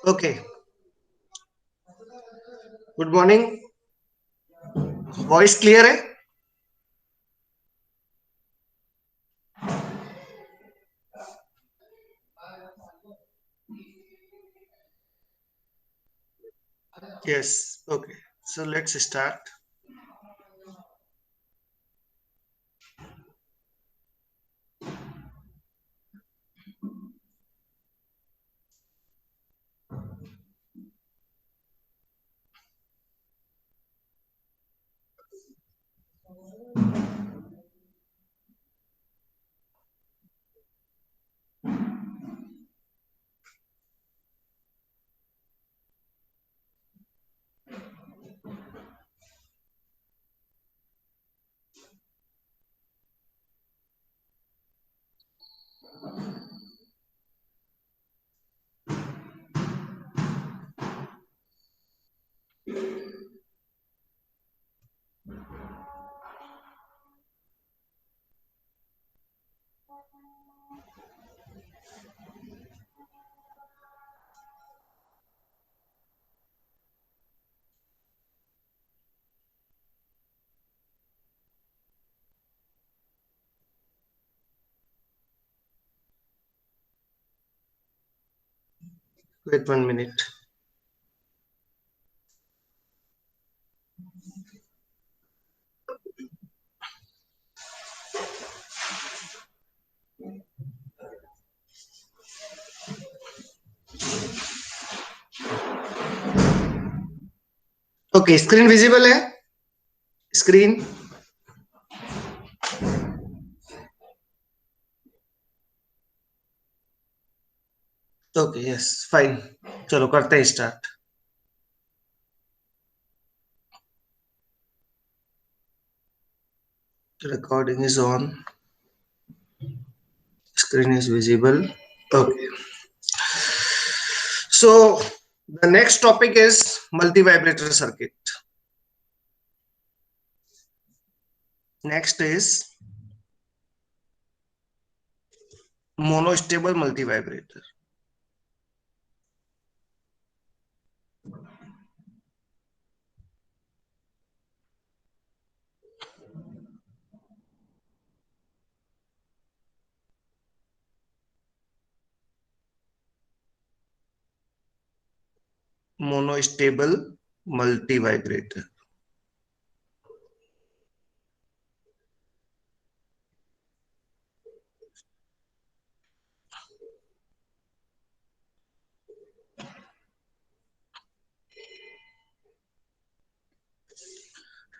Okay. Good morning. Voice clear है? Yes. Okay. So let's start. Wait 1 minute. Okay. Screen visible है? Screen okay. Yes. Fine. चलो करते हैं start. Recording is on. Screen is visible. Okay. So the next topic is multi-vibrator circuit. Next is monostable multi-vibrator. Monostable multi-vibrator.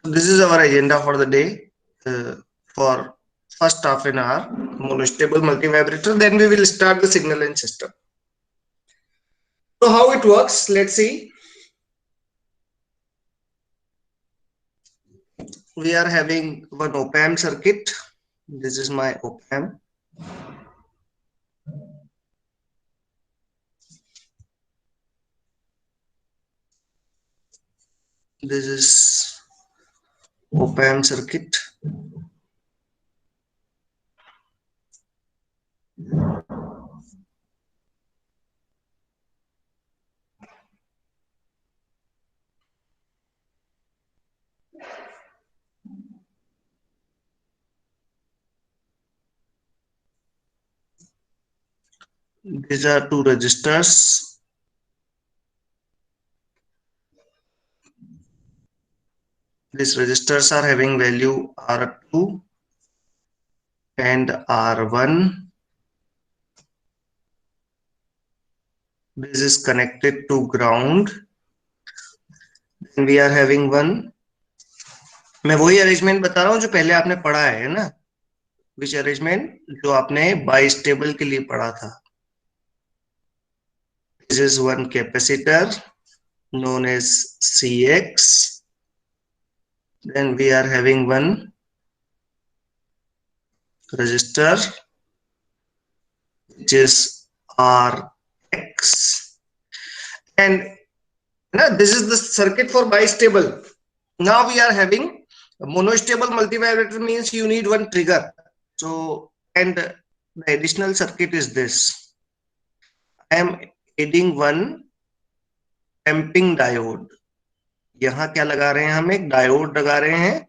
This is our agenda for the day. For first half an hour, monostable multi-vibrator. Then we will start the signaling system. So how it works? Let's see. We are having one op-amp circuit. This is my op-amp. This is op-amp circuit. These are two resistors. These resistors are having value R2 and R1. This is connected to ground. And we are having one. मैं वही arrangement बता रहा हूँ जो पहले आपने पढ़ा है ना. विच अरेंजमेंट जो आपने बाइस्टेबल के लिए पढ़ा था. This is one capacitor known as CX. Then we are having one resistor which is RX. And this is the circuit for bistable. Now we are having a monostable multivibrator, means you need one trigger. So, and the additional circuit is this. I am adding one clamping diode. यहां क्या लगा रहे हैं, हम एक diode लगा रहे हैं।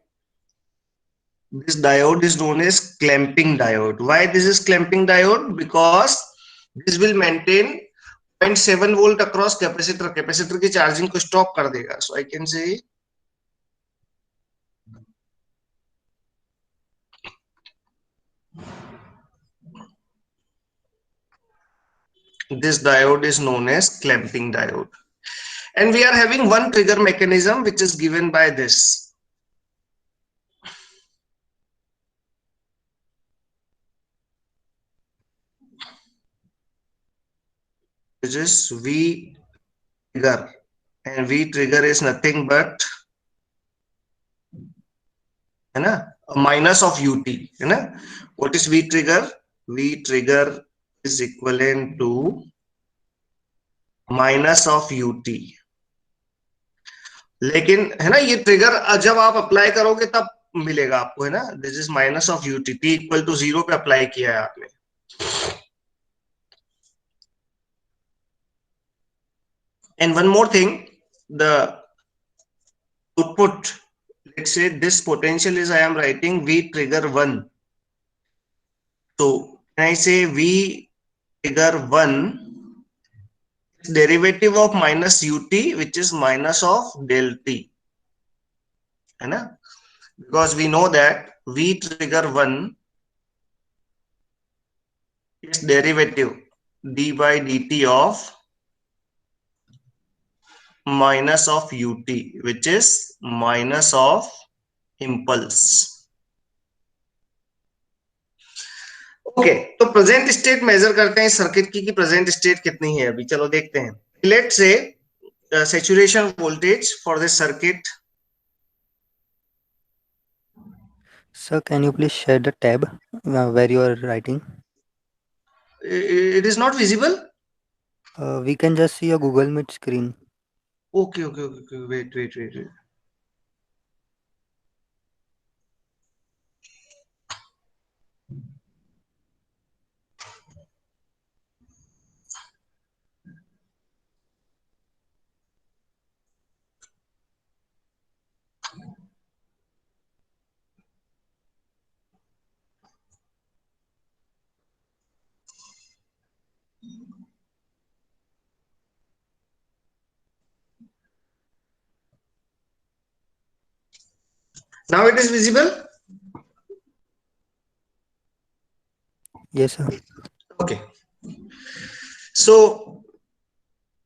This diode is known as clamping diode. Why this is clamping diode? Because this will maintain 0.7 volt across capacitor. Capacitor की चार्जिंग को स्टॉप कर देगा. So I can say this diode is known as clamping diode. And we are having one trigger mechanism which is given by this. Which is V trigger. And V trigger is nothing but, है ना, minus of ut, है ना. What is V trigger? V trigger is equivalent to minus of UT. लेकिन है ना, ये trigger जब आप अप्लाई करोगे तब मिलेगा आपको, है ना. This is minus of u t, t equal to 0 पे अप्लाई किया है आपने. And one more thing, the output, let's say this potential is, I am writing V trigger 1. So can I say V trigger 1 derivative of minus ut, which is minus of del t, है ना. Because we know that V trigger 1 is derivative d by dt of minus of ut, which is minus of impulse. Okay, तो present state major करते हैं circuit की कि present state कितनी है अभी. चलो देखते हैं. Let's say saturation voltage for this circuit. Sir, can you please share the tab where you are writing? It is not visible. We can just see a Google Meet screen. Okay, okay, okay, okay. Wait. Now it is visible. Yes, sir. Okay, so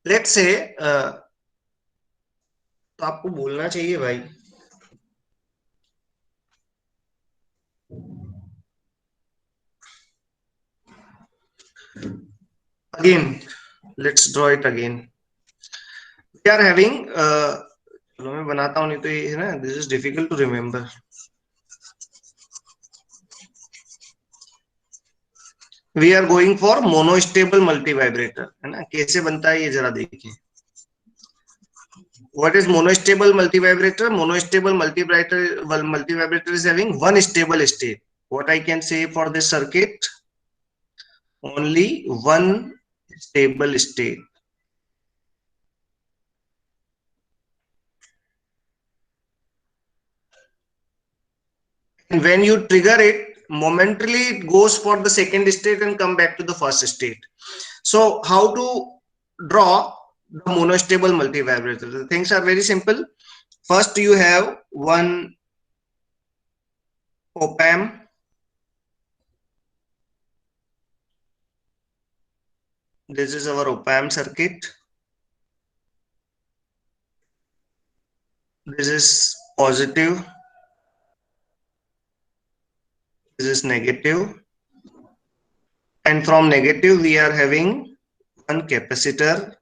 let's say तो आपको बोलना चाहिए भाई. Again, let's draw it again. We are having चलो मैं बनाता हूँ, नहीं तो ये है ना, this is difficult to remember. We are going for monostable multi vibrator, है ना. कैसे बनता है ये जरा देखिए. What is monostable multivibrator? Monostable multivibrator is having one stable state. What I can say for this circuit? Only one stable state. And when you trigger it, momentarily it goes for the second state and come back to the first state. So how to draw the monostable multivibrator? The things are very simple. First, you have one op amp. This is our op amp circuit. This is positive. This is negative. And from negative, we are having one capacitor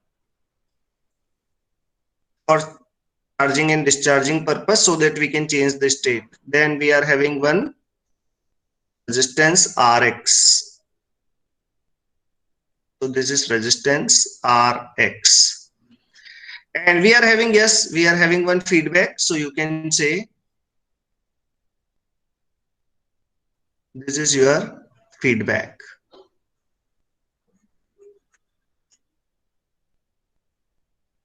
for charging and discharging purpose so that we can change the state. Then we are having one resistance Rx. So this is resistance Rx. And we are having, yes, we are having one feedback. So you can say this is your feedback.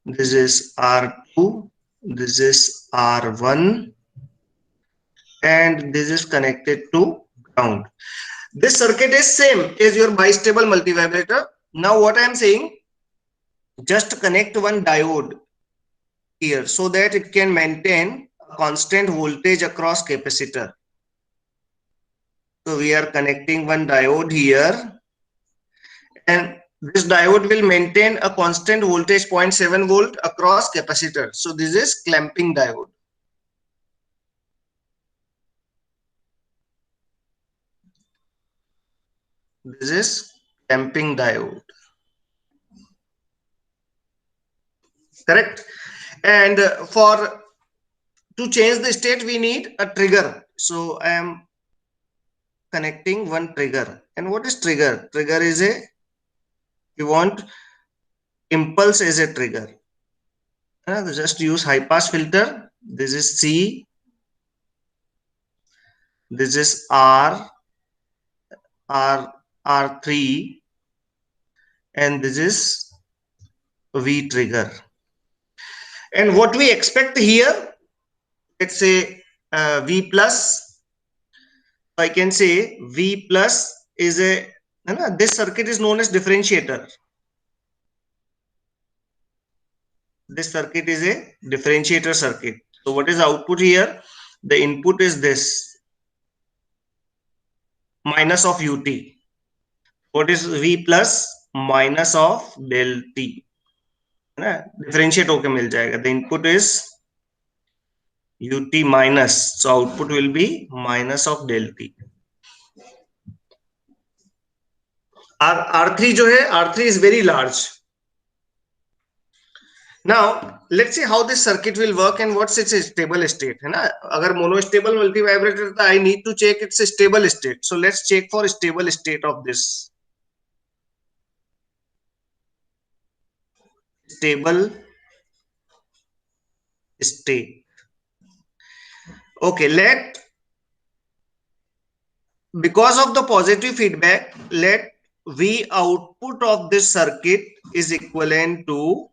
this is R2, this is R1, and this is connected to ground. This circuit is same as your bistable multivibrator. Now what I am saying, just connect one diode here so that it can maintain a constant voltage across capacitor. So we are connecting one diode here, and this diode will maintain a constant voltage 0.7 volt across capacitor. So this is clamping diode. This is clamping diode. Correct. And for to change the state, we need a trigger. So I am connecting one trigger. And what is trigger? Trigger is a, you want impulse as a trigger. Just use high pass filter. This is C. This is R3, and this is V trigger. And what we expect here, let's say V plus. I can say V plus is a, this circuit is known as differentiator. This circuit is a differentiator circuit. So what is output here? The input is this minus of ut. What is V plus? Minus of del t. Differentiate होके मिल जाएगा. The input is ut minus. So output will be minus of del t. R3 जो है, R3 is very large. Now let's see how this circuit will work and what's its stable state, है ना? अगर monostable multivibrator था, I need to check its stable state. So let's check for stable state of this. Stable state. Okay, because of the positive feedback, let V output of this circuit is equivalent to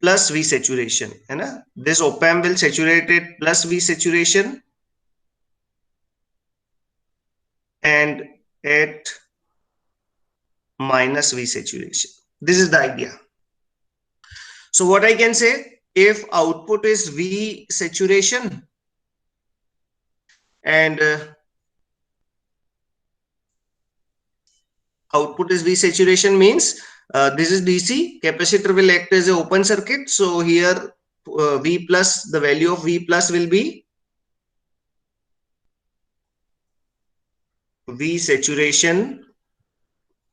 plus V saturation, है ना? This op amp will saturate it plus V saturation, and at minus V saturation. This is the idea. So what I can say, if output is V saturation and output is V saturation means this is DC, capacitor will act as an open circuit. So here V plus, the value of V plus will be V saturation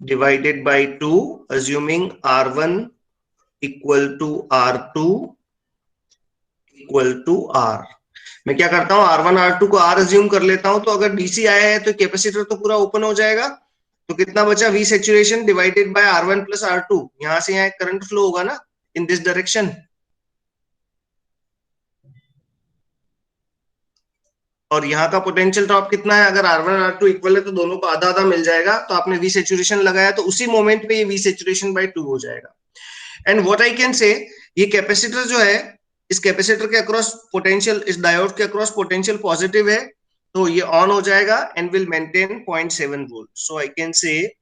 divided by 2, assuming R1 equal to R2 equal to R. मैं क्या करता हूं, R1 R2 को R assume कर लेता हूं, तो अगर DC आया है तो कैपेसिटर तो पूरा ओपन हो जाएगा. तो कितना बचा? V saturation divided by R1 plus R2. यहां से यहां करंट फ्लो होगा ना, in this direction. और यहाँ का पोटेंशियल ड्रॉप कितना है? अगर R1 R2 इक्वल है तो दोनों को आधा आधा मिल जाएगा. तो आपने V saturation लगाया तो उसी मोमेंट पे ये V saturation by 2 हो जाएगा. एंड व्हाट आई कैन से, ये कैपेसिटर जो है, इस कैपेसिटर के अक्रॉस पोटेंशियल, इस डायोड के अक्रॉस पोटेंशियल पॉजिटिव है, तो ये ऑन हो जाएगा and will maintain 0.7 volt. So I can say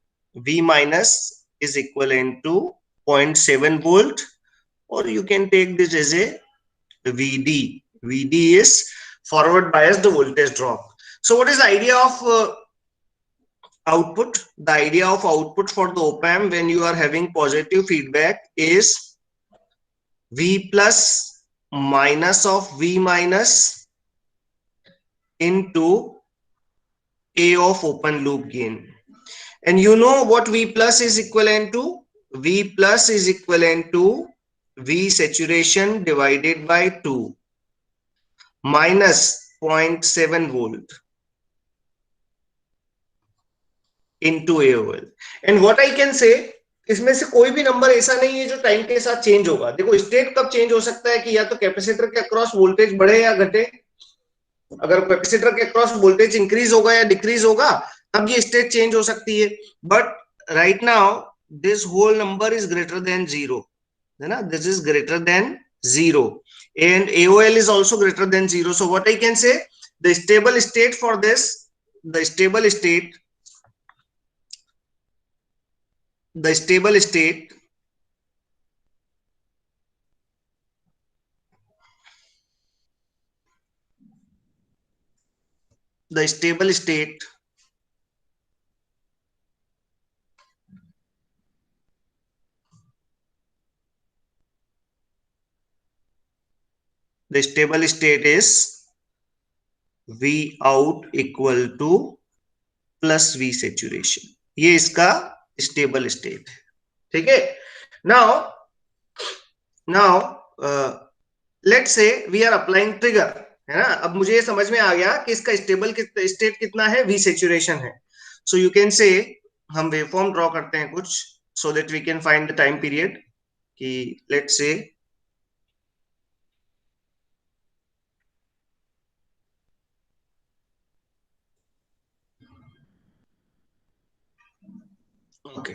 V minus is equivalent to 0.7 volt, और you can take this as a VD. VD is forward biased voltage drop. So what is the idea of output? The idea of output for the op amp when you are having positive feedback is V plus minus of V minus into A of open loop gain. And you know what V plus is equivalent to? V plus is equivalent to V saturation divided by 2 minus 0.7 volt into AOL. And what I can say, इसमें से कोई भी number ऐसा नहीं है जो time के साथ चेंज होगा. देखो स्टेट कब चेंज हो सकता है कि या तो कैपेसिटर के अक्रॉस वोल्टेज बढ़े या घटे. अगर कैपेसिटर के अक्रॉस वोल्टेज इंक्रीज होगा या डिक्रीज होगा तब ये स्टेट चेंज हो सकती है. But right now this whole number is greater than 0, है ना, this is greater than 0 and AOL is also greater than 0. So what I can say, the stable state for this, the stable state, the stable state the stable state the stable state is V out equal to plus V saturation. ये इसका stable state है, ठीक है. Now let's say we are applying trigger, है ना. अब मुझे ये समझ में आ गया कि इसका स्टेबल स्टेट कितना है, V saturation है. सो यू कैन से हम वेवफॉर्म ड्रॉ करते हैं कुछ, so that we can find the time period कि let's say okay.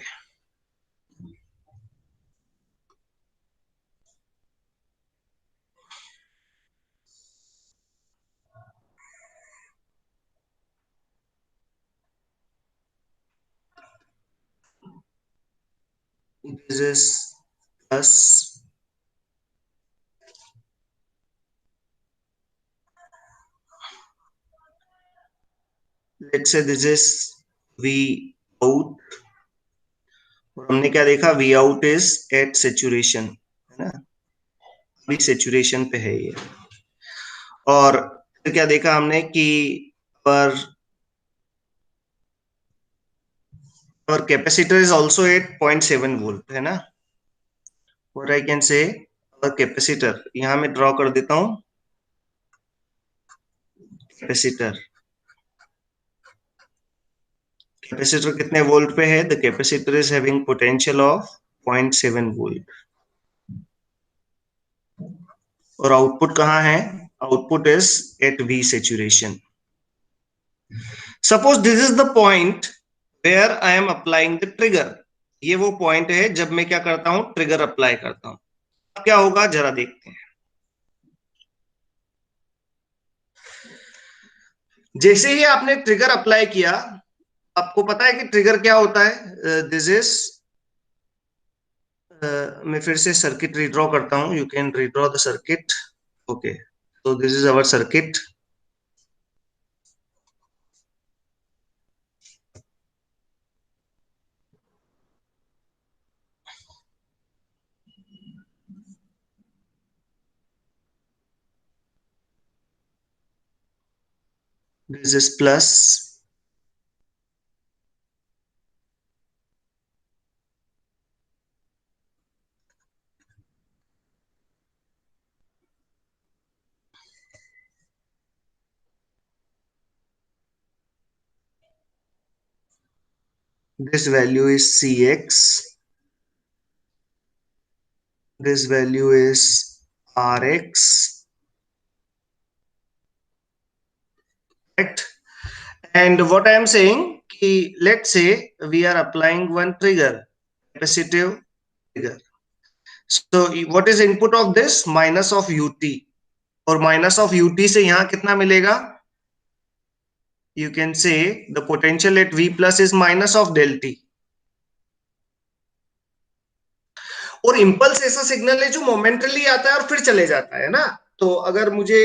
This is plus, let's say this is V out, और हमने क्या देखा, V out is at saturation, है ना, अभी saturation पे है ये. और फिर क्या देखा हमने कि पर और capacitor is also eight 0.7 volt, है ना. और आई कैन से कैपेसिटर यहां मैं ड्रॉ कर देता हूं. कैपेसिटर कैपेसिटर कितने वोल्ट पे है, the capacitor is having potential of 0.7 volt. और आउटपुट कहाँ है, output is at V saturation. Suppose this is the point where I am applying the trigger. ये वो पॉइंट है जब मैं क्या करता हूं, ट्रिगर अप्लाई करता हूं. अब क्या होगा जरा देखते हैं. जैसे ही आपने ट्रिगर अप्लाई किया, आपको पता है कि ट्रिगर क्या होता है. दिस इज मैं फिर से सर्किट रीड्रॉ करता हूं, you can redraw the circuit. Okay, so this is our circuit. This is plus, this value is Cx, this value is Rx, correct. And what I am saying, let's say we are applying one trigger, capacitive trigger. So what is input of this, minus of ut, और minus of ut से यहाँ कितना मिलेगा, you can say the potential at V plus is minus of del t. और impulse ऐसा signal है जो momentarily आता है और फिर चले जाता है ना. तो अगर मुझे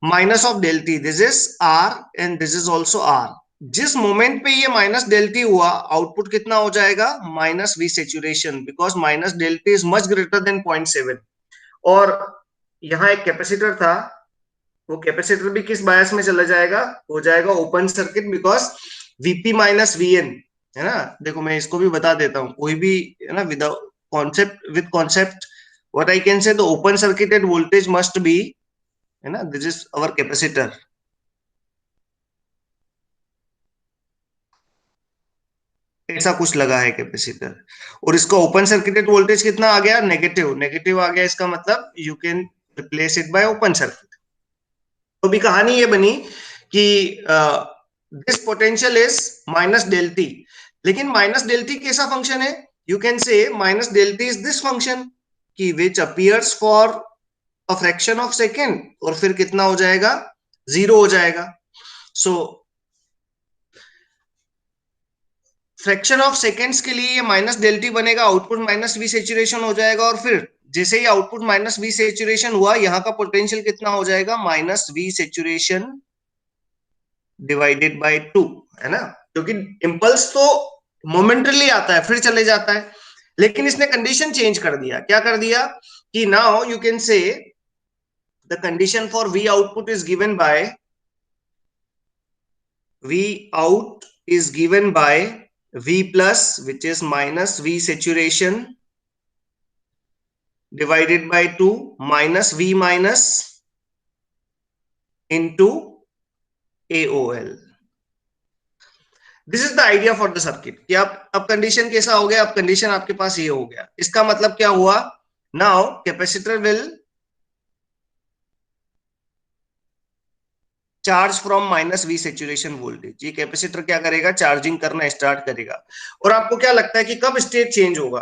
minus of del t, this is R and this is also R, जिस मोमेंट पे ये माइनस डेल टी हुआ, आउटपुट कितना हो जाएगा, minus V saturation, because minus del t is much greater than 0.7. और यहाँ एक कैपेसिटर था, वो कैपेसिटर भी किस बायस में चला जाएगा, हो जाएगा open circuit, because Vp minus Vn, है ना. देखो मैं इसको भी बता देता हूँ, कोई भी, है ना, without concept, with concept what I can say, the open circuited voltage must be, है ना, दिस इज अवर कैपेसिटर. ऐसा कुछ लगा है कैपेसिटर, और इसका ओपन सर्किटेड वोल्टेज कितना आ गया, नेगेटिव. नेगेटिव आ गया, इसका मतलब you can replace it by open circuit. तो भी कहानी ये बनी कि this potential is minus del t. लेकिन माइनस डेल टी कैसा फंक्शन है? You can say minus del t is this function की which appears for a fraction of second, और फिर कितना हो जाएगा? जीरो हो जाएगा. सो फ्रैक्शन ऑफ सेकेंड्स के लिए ये माइनस डेल टी बनेगा, आउटपुट माइनस वी सेचुरेशन हो जाएगा, और फिर जैसे ही आउटपुट माइनस वी सेचुरेशन हुआ, यहाँ का पोटेंशियल कितना हो जाएगा? Minus V saturation divided by two, है ना? क्योंकि इम्पल्स तो मोमेंटरली आता है फिर चले जाता है, लेकिन इसने कंडीशन चेंज कर दिया. क्या कर दिया? कि now you can say the condition for we output is given by V out is given by V plus, which is minus V saturation divided by 2 minus V minus into AOL. This is the idea for the circuit कि आप अब condition कैसा हो गया? अब condition आपके पास ये हो गया. इसका मतलब क्या हुआ? Now capacitor will charge from minus V saturation voltage. ये कैपेसिटर क्या करेगा? चार्जिंग करना स्टार्ट करेगा. और आपको क्या लगता है कि कब स्टेट चेंज होगा?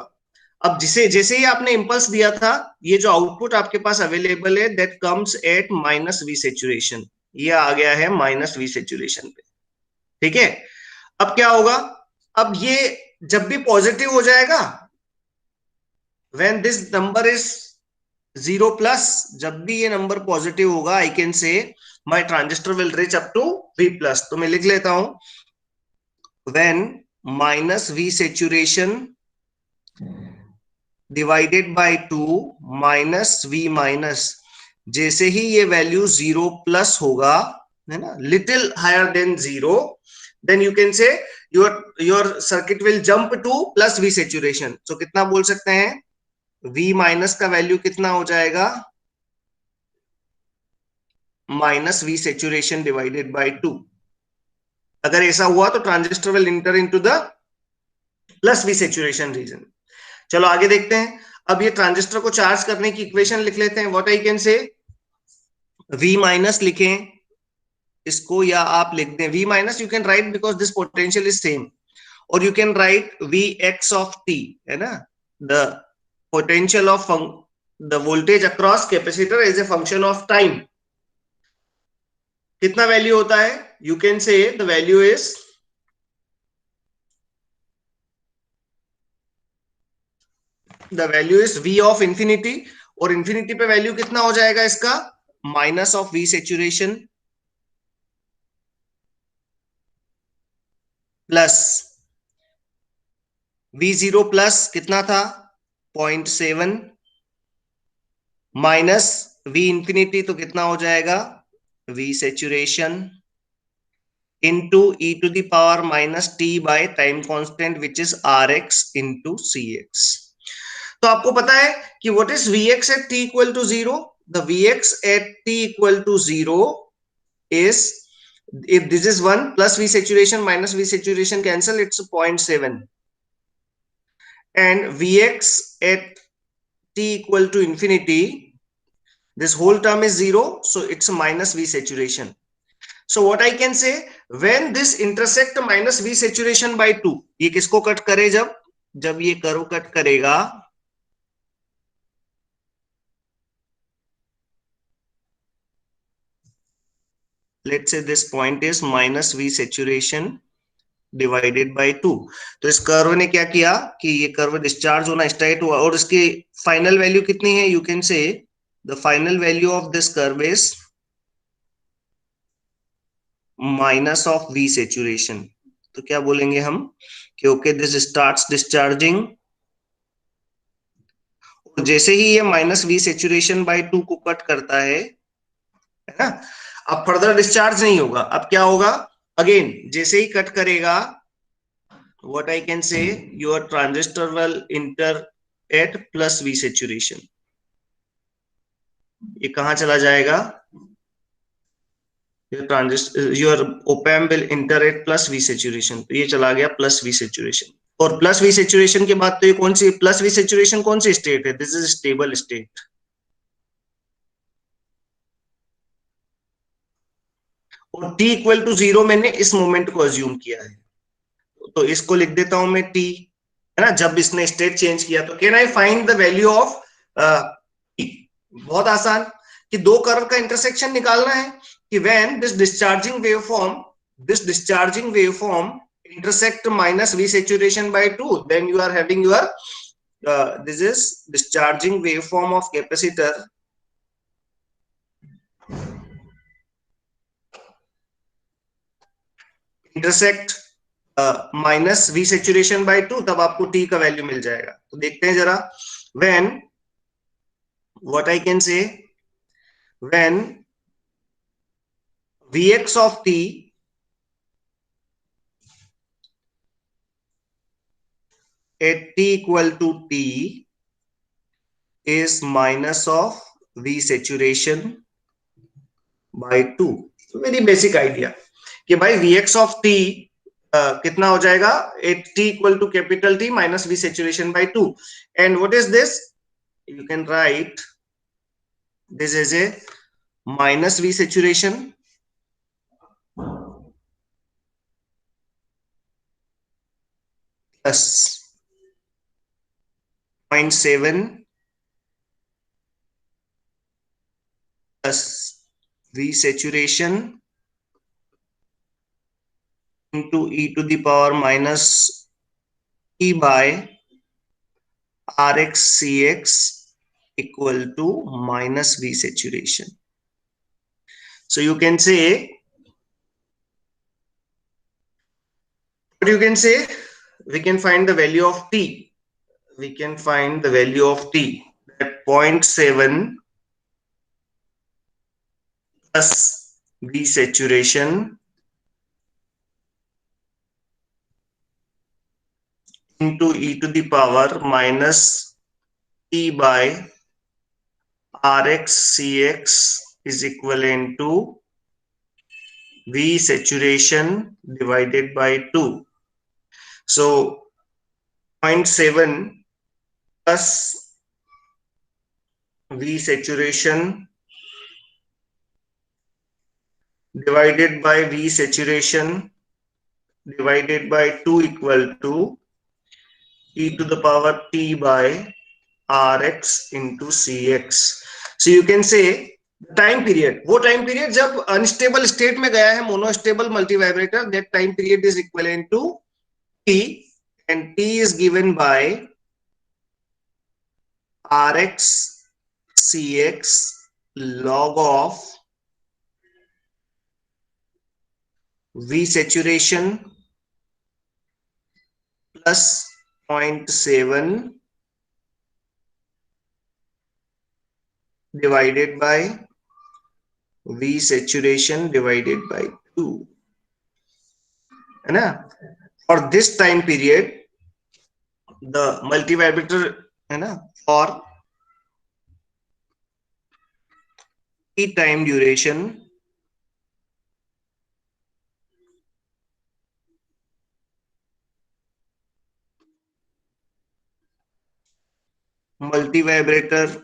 अब जिसे जैसे ही आपने इंपल्स दिया था, ये जो आउटपुट आपके पास अवेलेबल है that comes at minus V saturation, ये आ गया है माइनस वी सेचुरेशन पे. ठीक है. अब क्या होगा? अब ये जब भी पॉजिटिव हो जाएगा, when this number is zero plus, जब भी ये नंबर पॉजिटिव होगा, I can say my transistor will reach up to V plus. तो मैं लिख लेता हूं, when minus V saturation divided by two minus V minus, जैसे ही ये वैल्यू जीरो प्लस होगा, है ना, little higher than zero, then you can say your circuit will jump to plus V saturation. तो कितना बोल सकते हैं? V माइनस का वैल्यू कितना हो जाएगा? Minus V saturation divided by two. अगर ऐसा हुआ तो transistor will enter into the plus V saturation region. चलो आगे देखते हैं. अब ये ट्रांजिस्टर को चार्ज करने की इक्वेशन लिख लेते हैं. What I can say, V minus लिखें इसको, या आप लिख दें V minus, you can write because this potential is same, और you can write V x of t, है ना, the potential of the voltage across capacitor as a function of time. कितना वैल्यू होता है? You can say the value is V of infinity, और infinity पे value कितना हो जाएगा इसका? Minus of V saturation plus V0 plus कितना था? 0.7 माइनस V इंफिनिटी, तो कितना हो जाएगा? V saturation into e to the power minus t by time constant which is rx into cx. तो आपको पता है कि what is vx at t equal to 0? The vx at t equal to 0 is, if this is 1 plus v saturation minus v saturation cancel, it's 0.7, and vx at t equal to infinity, this whole term is 0, so it's minus v saturation. So what I can say, when this intersect minus V saturation by 2, ये किसको cut करे? जब ये curve cut करेगा, let's say this point is minus V saturation divided by 2. तो इस curve ने क्या किया कि ये कर्व डिस्चार्ज होना स्टार्ट हुआ, और इसकी फाइनल वैल्यू कितनी है? You can say the final value of this curve is minus of V saturation. तो क्या बोलेंगे हम कि ओके दिस स्टार्ट्स डिस्चार्जिंग, जैसे ही ये माइनस वी सेचुरेशन बाय 2 को कट करता है ना, अब फर्दर डिस्चार्ज नहीं होगा. अब क्या होगा? अगेन जैसे ही कट करेगा, what I can say, your transistor will enter at plus V saturation. ये कहां चला जाएगा? Your op amp will enter at plus V saturation. तो ये चला गया प्लस वी सेचुरेशन. और प्लस वी सेचुरेशन के बाद तो ये कौन सी प्लस वी सेचुरेशन कौन सी स्टेट है? This is stable state. और t इक्वल टू 0 मैंने इस मोमेंट को अज्यूम किया है. तो इसको लिख देता हूं मैं t, है ना, जब इसने स्टेट चेंज किया। तो can I find the value of t? बहुत आसान, कि दो कर्व का इंटरसेक्शन निकालना है, कि when this discharging waveform intersect minus V saturation by 2, then you are having your this is discharging waveform of capacitor intersect minus V saturation by 2, तब आपको टी का वैल्यू मिल जाएगा। तो देखते हैं जरा, व्हेन व्हाट आई कैन से, when Vx of t at t equal to t is minus of V saturation by 2। Very basic idea कि भाई Vx of t कितना हो जाएगा, at t equal to capital t minus V saturation by 2। And what is this, you can write this as a minus V saturation plus 0.7 plus V saturation into e to the power minus e by Rx Cx equal to minus V saturation. So you can say, what you can say, we can find the value of t. We can find the value of t at 0.7 plus V saturation into e to the power minus e by Rx Cx is equivalent to V saturation divided by 2. So 0.7 plus V saturation divided by V saturation divided by 2 equal to e to the power t by Rx into Cx. So you can say time period, वो time period जब unstable state में गया है monostable multivibrator, that time period is equivalent to t, and t is given by Rx Cx log of V saturation plus 0.7 divided by V saturation divided by 2, है ना। For this time period, the multivibrator, है ना, for t time duration, multivibrator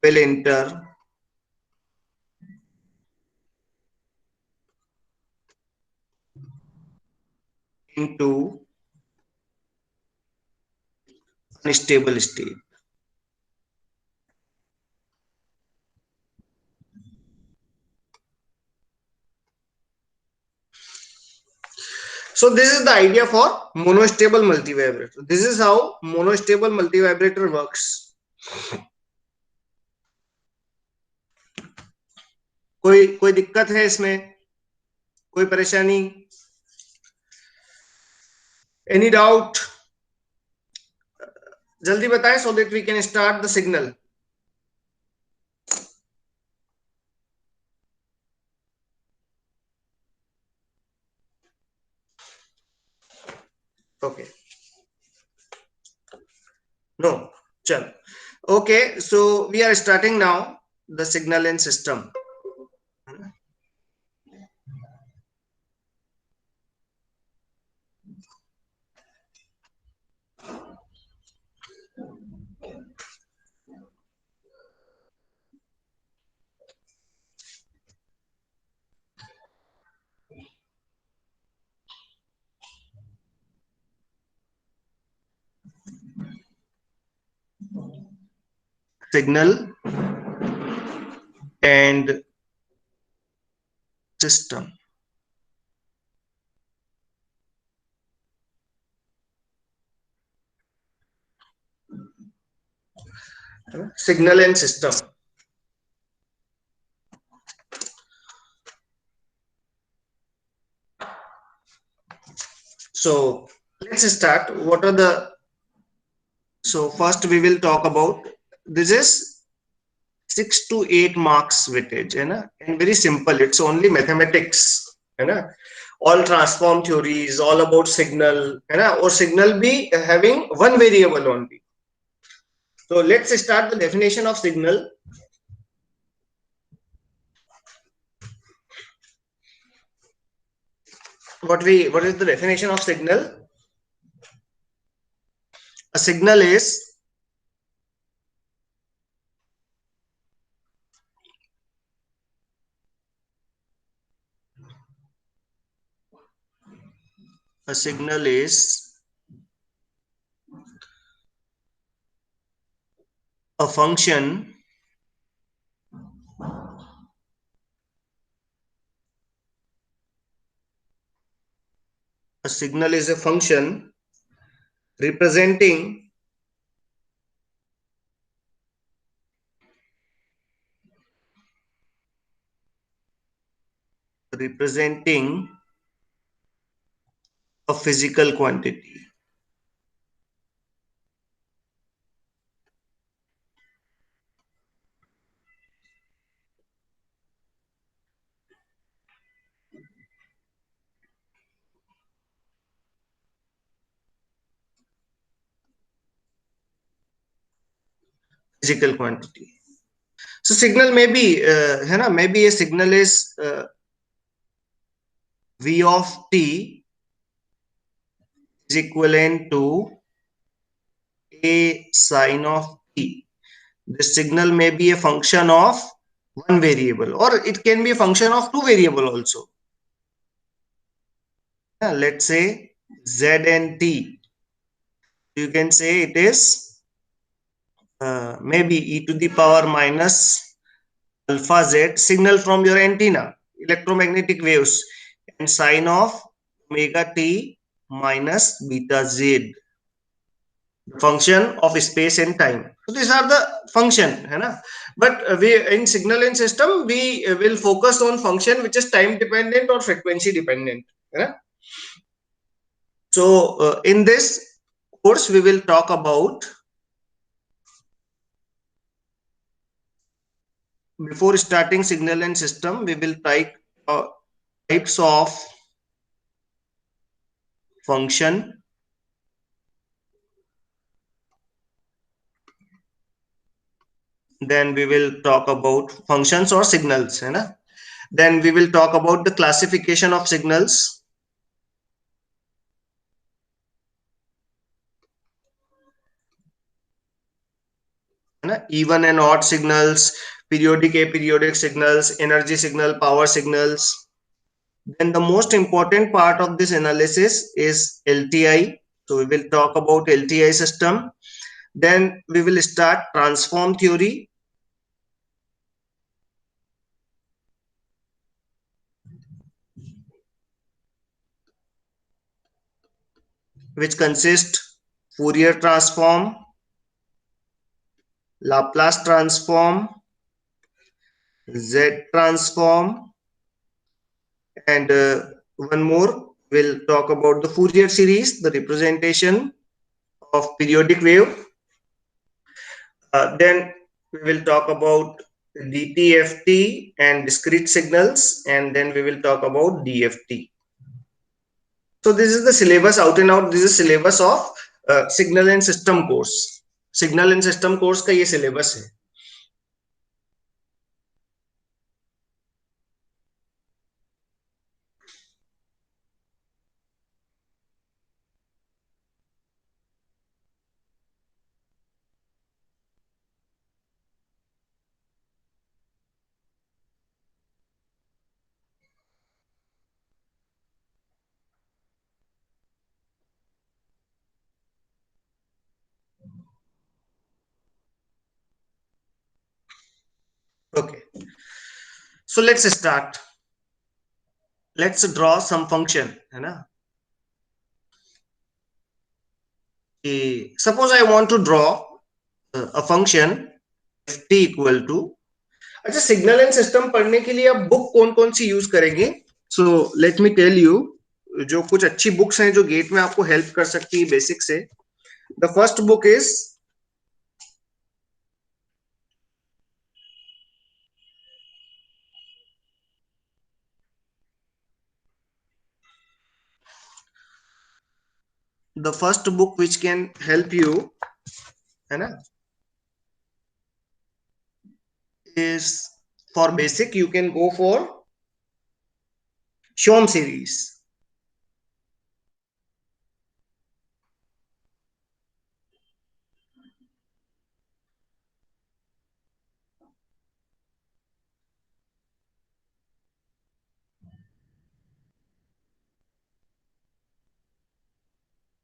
will enter into unstable state. So this is the idea for monostable multivibrator. This is how monostable multivibrator works. कोई दिक्कत है इसमें, कोई परेशानी, एनी डाउट, जल्दी बताएं so that we can start the signal. Okay, no, chal. Okay, so we are starting now the signal and system. signal and system. Signal and system. So let's start. What are the, so first we will talk about, this is 6 to 8 marks weightage, है ना, and very simple, it's only mathematics, है ना, all transform theories, all about signal, है ना, or signal be having one variable only. So let's start the definition of signal. What is the definition of signal? A signal is a signal is a function a signal is a function representing representing a physical quantity. Physical quantity. So signal may be, है ना, maybe a signal is v of t is equivalent to a sine of t. The signal may be a function of one variable, or it can be a function of two variable also. Let's say z and t. You can say it is maybe e to the power minus alpha z, signal from your antenna, electromagnetic waves, and sine of omega t minus beta z, function of space and time. So these are the function, है ना? But we in signal and system we will focus on function which is time dependent or frequency dependent, है ना? So in this course we will talk about, before starting signal and system, we will types of function, then we will talk about functions or signals, है ना? Then we will talk about the classification of signals, है ना? Even and odd signals, periodic aperiodic signals, energy signal, power signals. Then the most important part of this analysis is LTI. So we will talk about LTI system. Then we will start transform theory, which consists Fourier transform, Laplace transform, Z transform, and one more, we'll talk about the Fourier series, the representation of periodic wave. Then we will talk about DTFT and discrete signals, and then we will talk about DFT. So this is the syllabus out and out. This is syllabus of signal and system course. Signal and system course का ये syllabus है. So let's start, let's draw some function, है ना। Suppose I want to draw a function f t equal to, अच्छा signal and system पढ़ने के लिए आप बुक कौन कौन सी यूज करेंगे? So let me tell you, जो कुछ अच्छी बुक्स हैं जो गेट में आपको हेल्प कर सकती है बेसिक से। The first book is the first book which can help you, है ना, is for basic you can go for Shome series.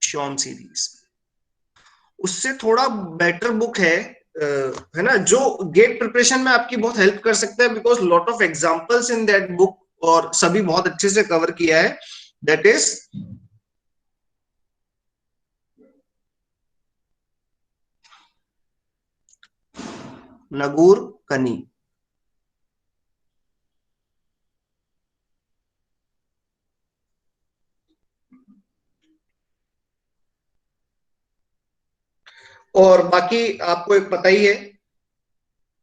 Shome series उससे थोड़ा बेटर बुक है ना, जो गेट प्रिपरेशन में आपकी बहुत हेल्प कर सकता है, because lot of examples in that book और सभी बहुत अच्छे से कवर किया है। दैट इज नगूर कनी। और बाकी आपको एक पता ही है,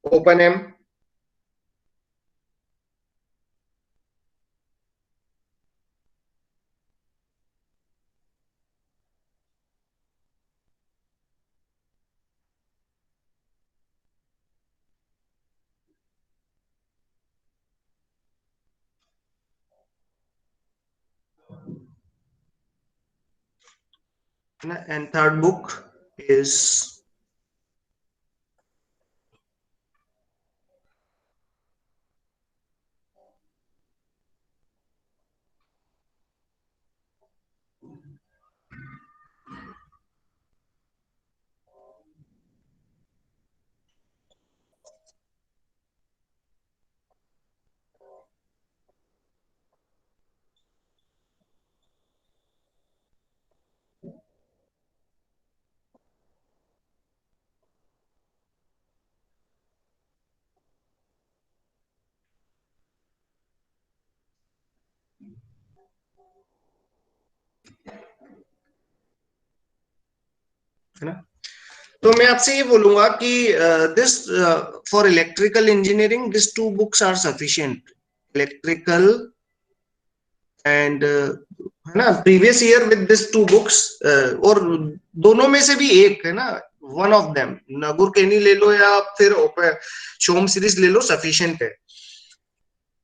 ओपन एम, है ना, एंड थर्ड बुक इज, है ना। तो मैं आपसे ये बोलूंगा कि this for electrical engineering this two books are sufficient, electrical and, है ना, previous year with this two books, और दोनों में से भी एक, है ना, वन ऑफ देम, नगुर केनी ले लो या फिर शोम सीरीज ले लो, सफिशिएंट है।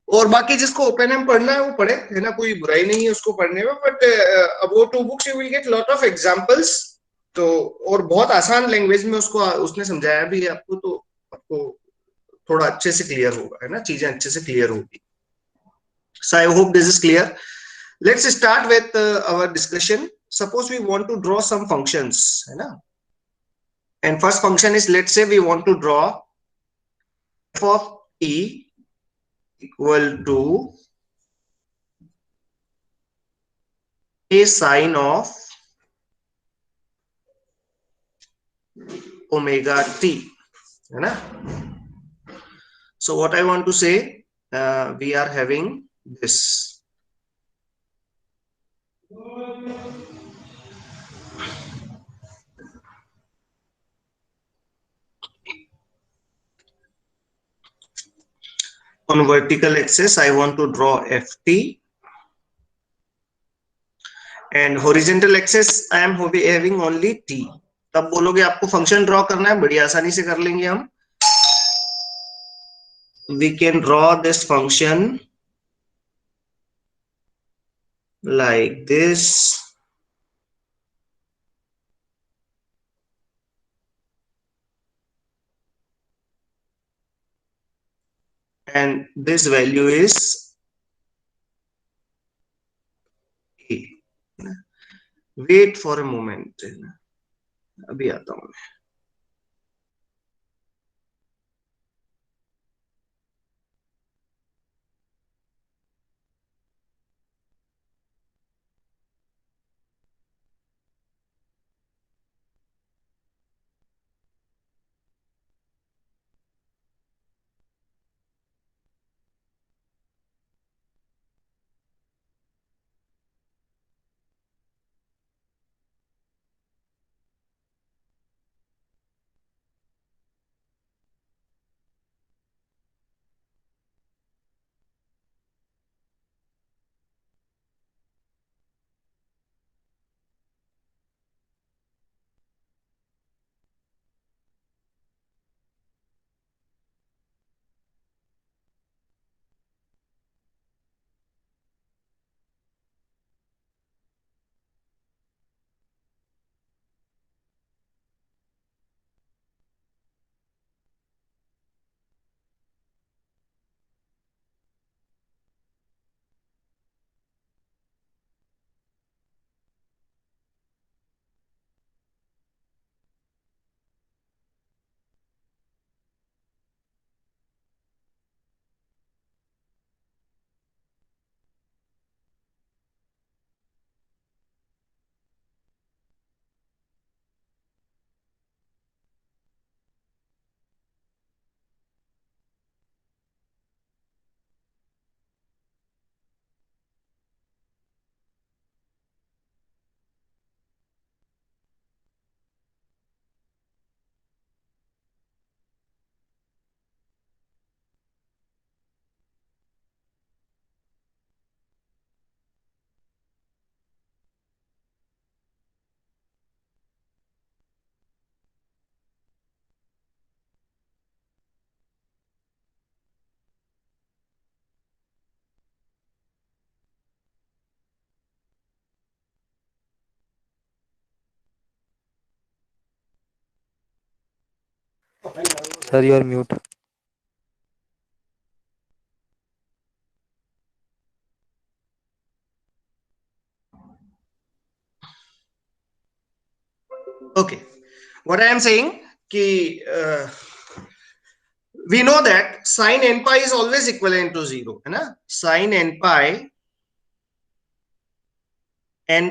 और बाकी जिसको ओपन एम पढ़ना है वो पढ़े, है ना, कोई बुराई नहीं है उसको पढ़ने में, बट अब वो two books you will get lot of examples. तो और बहुत आसान लैंग्वेज में उसको उसने समझाया भी है आपको, तो आपको थोड़ा अच्छे से क्लियर होगा, है ना, चीजें अच्छे से क्लियर होगी। So I hope this is clear. Let's start with our discussion. Suppose we want to draw some functions, है ना? And first function is, let's say we want to draw f of t equal to a sine of omega t, है ना? So what I want to say, we are having this. On vertical axis, I want to draw ft, and horizontal axis, I am having only t. तब बोलोगे आपको function draw करना है, बड़ी आसानी से कर लेंगे हम। We can draw this function like this, and this value is a. Wait for a moment, अभी आता हूं मैं। Sir, you are mute. Okay, what I am saying कि we know that sin n pi is always equivalent to 0, है ना? Sin n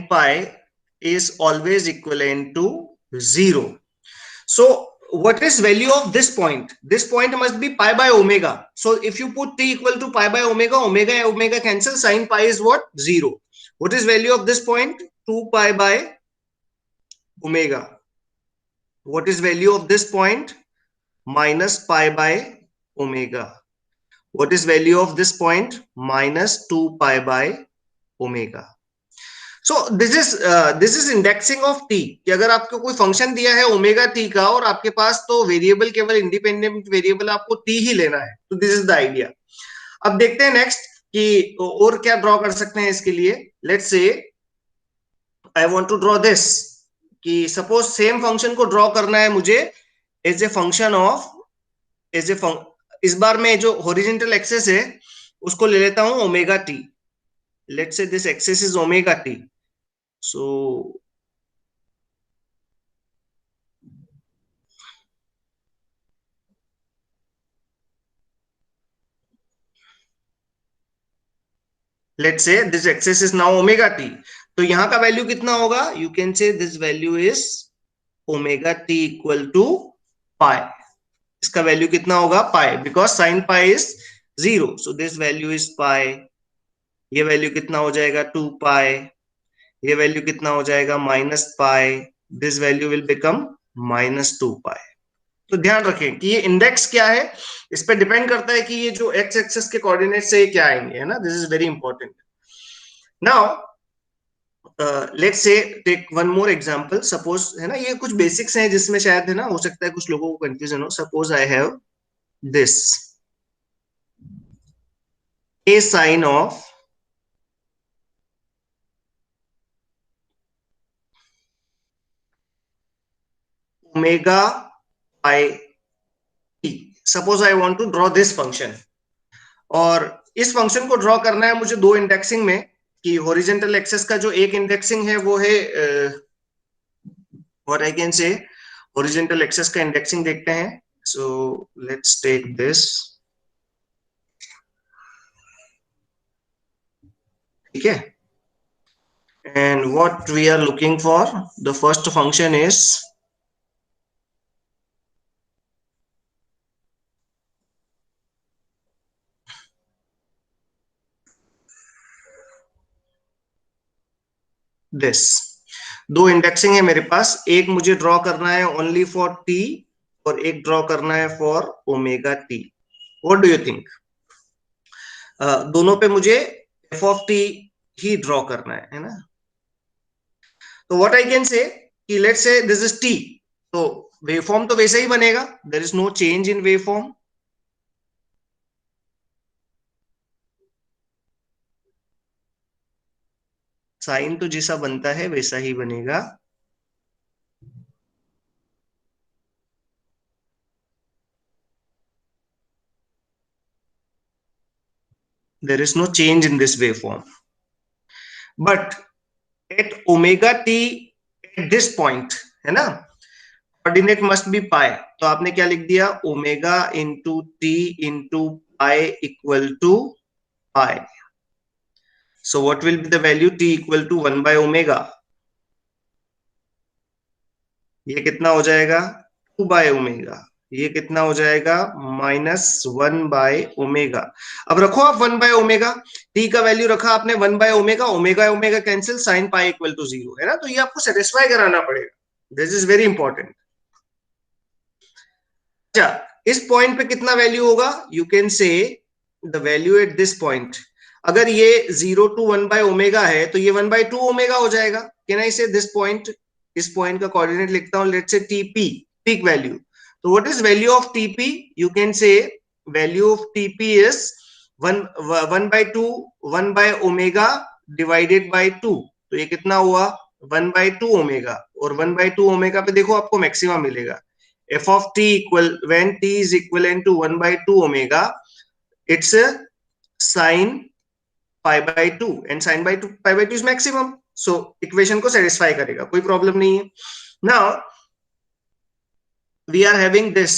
pi is always equivalent to 0. So what is value of this point? This point must be pi by omega. So if you put t equal to pi by omega, omega and omega cancel, sin pi is what? 0. What is value of this point? 2 pi by omega. What is value of this point? Minus pi by omega. What is value of this point? Minus 2 pi by omega. So this is indexing of T कि अगर आपको कोई function दिया है omega t का और आपके पास तो वेरिएबल केवल इंडिपेंडेंट वेरिएबल आपको टी ही लेना है, तो दिस इज द आइडिया. अब देखते हैं नेक्स्ट कि और क्या ड्रॉ कर सकते हैं इसके लिए. Let's say I want to draw this कि सपोज सेम फंक्शन को ड्रॉ करना है मुझे एज ए फंक्शन ऑफ इस बार में जो हॉरिजॉन्टल एक्सेस है उसको ले लेता हूं omega t. Let's say this axis is omega t. So let's say this axis is now omega t. तो यहां का वैल्यू कितना होगा? You can say this value is omega t equal to pi. इसका वैल्यू कितना होगा? Pi, because sine pi is 0. So this value is pi. ये value कितना हो जाएगा? 2 पाई. ये वैल्यू कितना हो जाएगा? Minus pi. This value will become minus 2 पाई. तो ध्यान रखें कि ये इंडेक्स क्या है, इस पर डिपेंड करता है कि ये जो एक्स एक्सिस के कोऑर्डिनेट से क्या आएंगे, है ना? This is very important. Now let's say take one more example. Suppose, है ना, ये कुछ बेसिक्स हैं जिसमें शायद, है ना, हो सकता है कुछ लोगों को कंफ्यूजन हो. Suppose I have this a sin of omega pi t. Suppose I want to draw this function, और इस फंक्शन को ड्रॉ करना है मुझे दो इंडेक्सिंग में. कि हॉरिजॉन्टल एक्सेस का जो एक इंडेक्सिंग है वो है what I can say horizontal axis का इंडेक्सिंग देखते हैं. So let's take this. ठीक है, and what we are looking for, the first function is this. दो इंडेक्सिंग है मेरे पास, एक मुझे ड्रॉ करना है ओनली फॉर टी और एक ड्रॉ करना है for omega T. What do you think? दोनों पे मुझे F of T he draw करना है ना? तो व्हाट आई कैन से कि let's say this is t, तो वेवफॉर्म तो वैसे ही बनेगा. There is no change in waveform. Sine तो जैसा बनता है वैसा ही बनेगा. There is no change in this waveform. But at omega t at this point, है ना, कोऑर्डिनेट मस्ट बी पाई. तो आपने क्या लिख दिया? Omega into t into pi equal to pi. So what will be the value? T equal to 1 by omega. ये कितना हो जाएगा? 2 बाय ओमेगा. ये कितना हो जाएगा? -1 बाय ओमेगा. अब रखो आप 1 बाय ओमेगा. टी का वैल्यू रखा आपने 1 by omega. Omega omega cancel, sine pi equal to 0, है ना? तो ये आपको सेटिस्फाई कराना पड़ेगा. This is very important. अच्छा, इस पॉइंट पे कितना वैल्यू होगा? You can say the value at this point. अगर ये 0 to 1 बाय ओमेगा है तो ये 1 बाय 2 ओमेगा हो जाएगा. Can I say this point, इस पॉइंट का कोऑर्डिनेट लिखता हूं, let's say TP, peak value. तो what is value of TP? You can say value of TP is 1 by 2, 1 by omega divided by 2. तो ये कितना हुआ? 1 बाय 2 ओमेगा. और 1 बाय 2 ओमेगा पे देखो आपको मैक्सिमा मिलेगा. f of t equal when t is equivalent to 1 by 2 omega, it's a sin pi by 2 and sin by 2 pi by 2 is maximum, so equation को सेटिस्फाई करेगा, कोई problem नहीं है. Now we are having this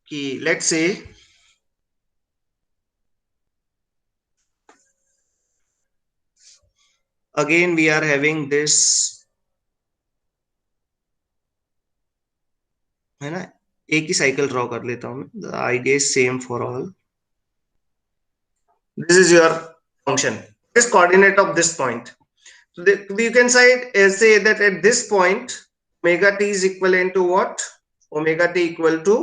कि let's say again we are having this, है ना, एक ही cycle draw कर लेता हूं. The idea is same for all. This is your function. This coordinate of this point. So you can say that at this point, omega t is equivalent to what? Omega t equal to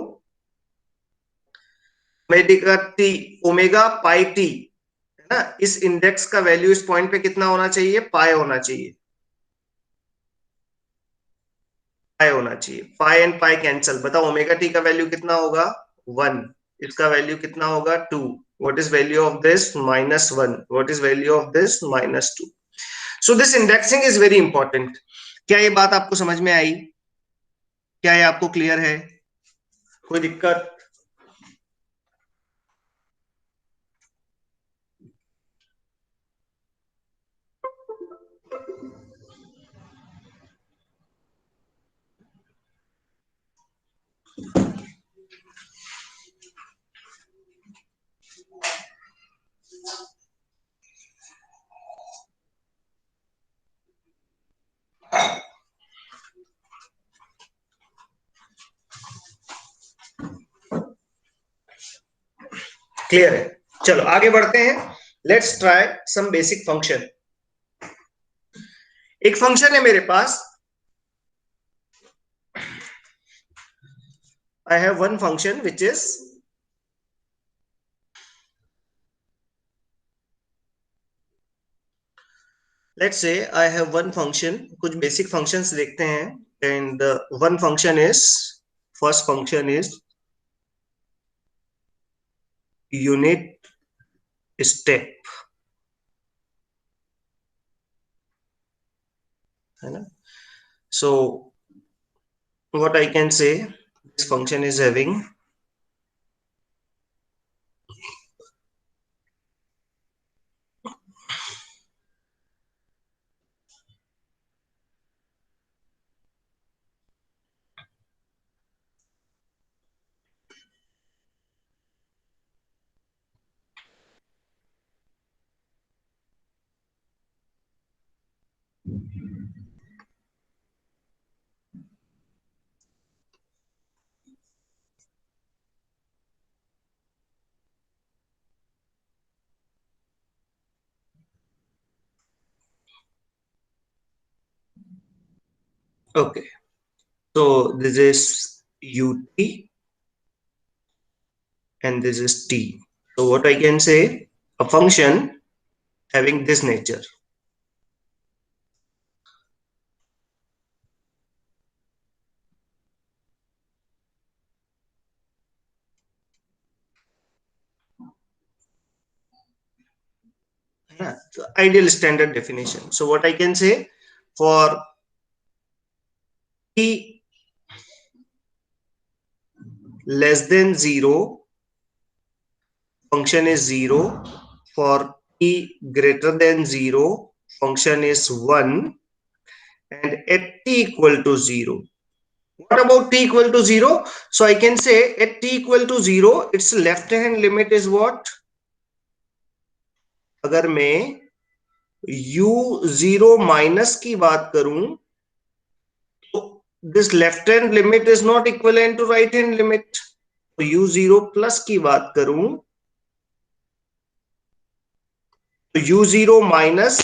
omega pi t, है ना. इस index का value इस point पे कितना होना चाहिए? पाई होना चाहिए. पाई होना चाहिए. पाई एंड पाई कैंसल. बताओ ओमेगा टी का वैल्यू कितना होगा? 1. इसका वैल्यू कितना होगा? 2. What is value of this? -1. What is value of this? -2. So this indexing is very important. क्या ये बात आपको समझ में आई? क्या ये आपको क्लियर है? कोई दिक्कत? क्लियर है? चलो आगे बढ़ते हैं. Let's try some basic function. एक फंक्शन है मेरे पास. I have one function which is let's say I have one function. कुछ बेसिक फंक्शंस देखते हैं. And one function is, first function is unit step, है ना. So what I can say, this function is having okay. So this is ut and this is t. So what I can say, a function having this nature. Yeah, so ideal standard definition. So what I can say, for t less than 0, function is 0. For t greater than 0, function is 1. And at t equal to 0. What about t equal to 0? So I can say at t equal to 0, its left hand limit is what? अगर मैं u0 minus की बात करूं, तो this left hand limit is not equivalent to right hand limit. तो u0 plus की बात करूं, तो u0 minus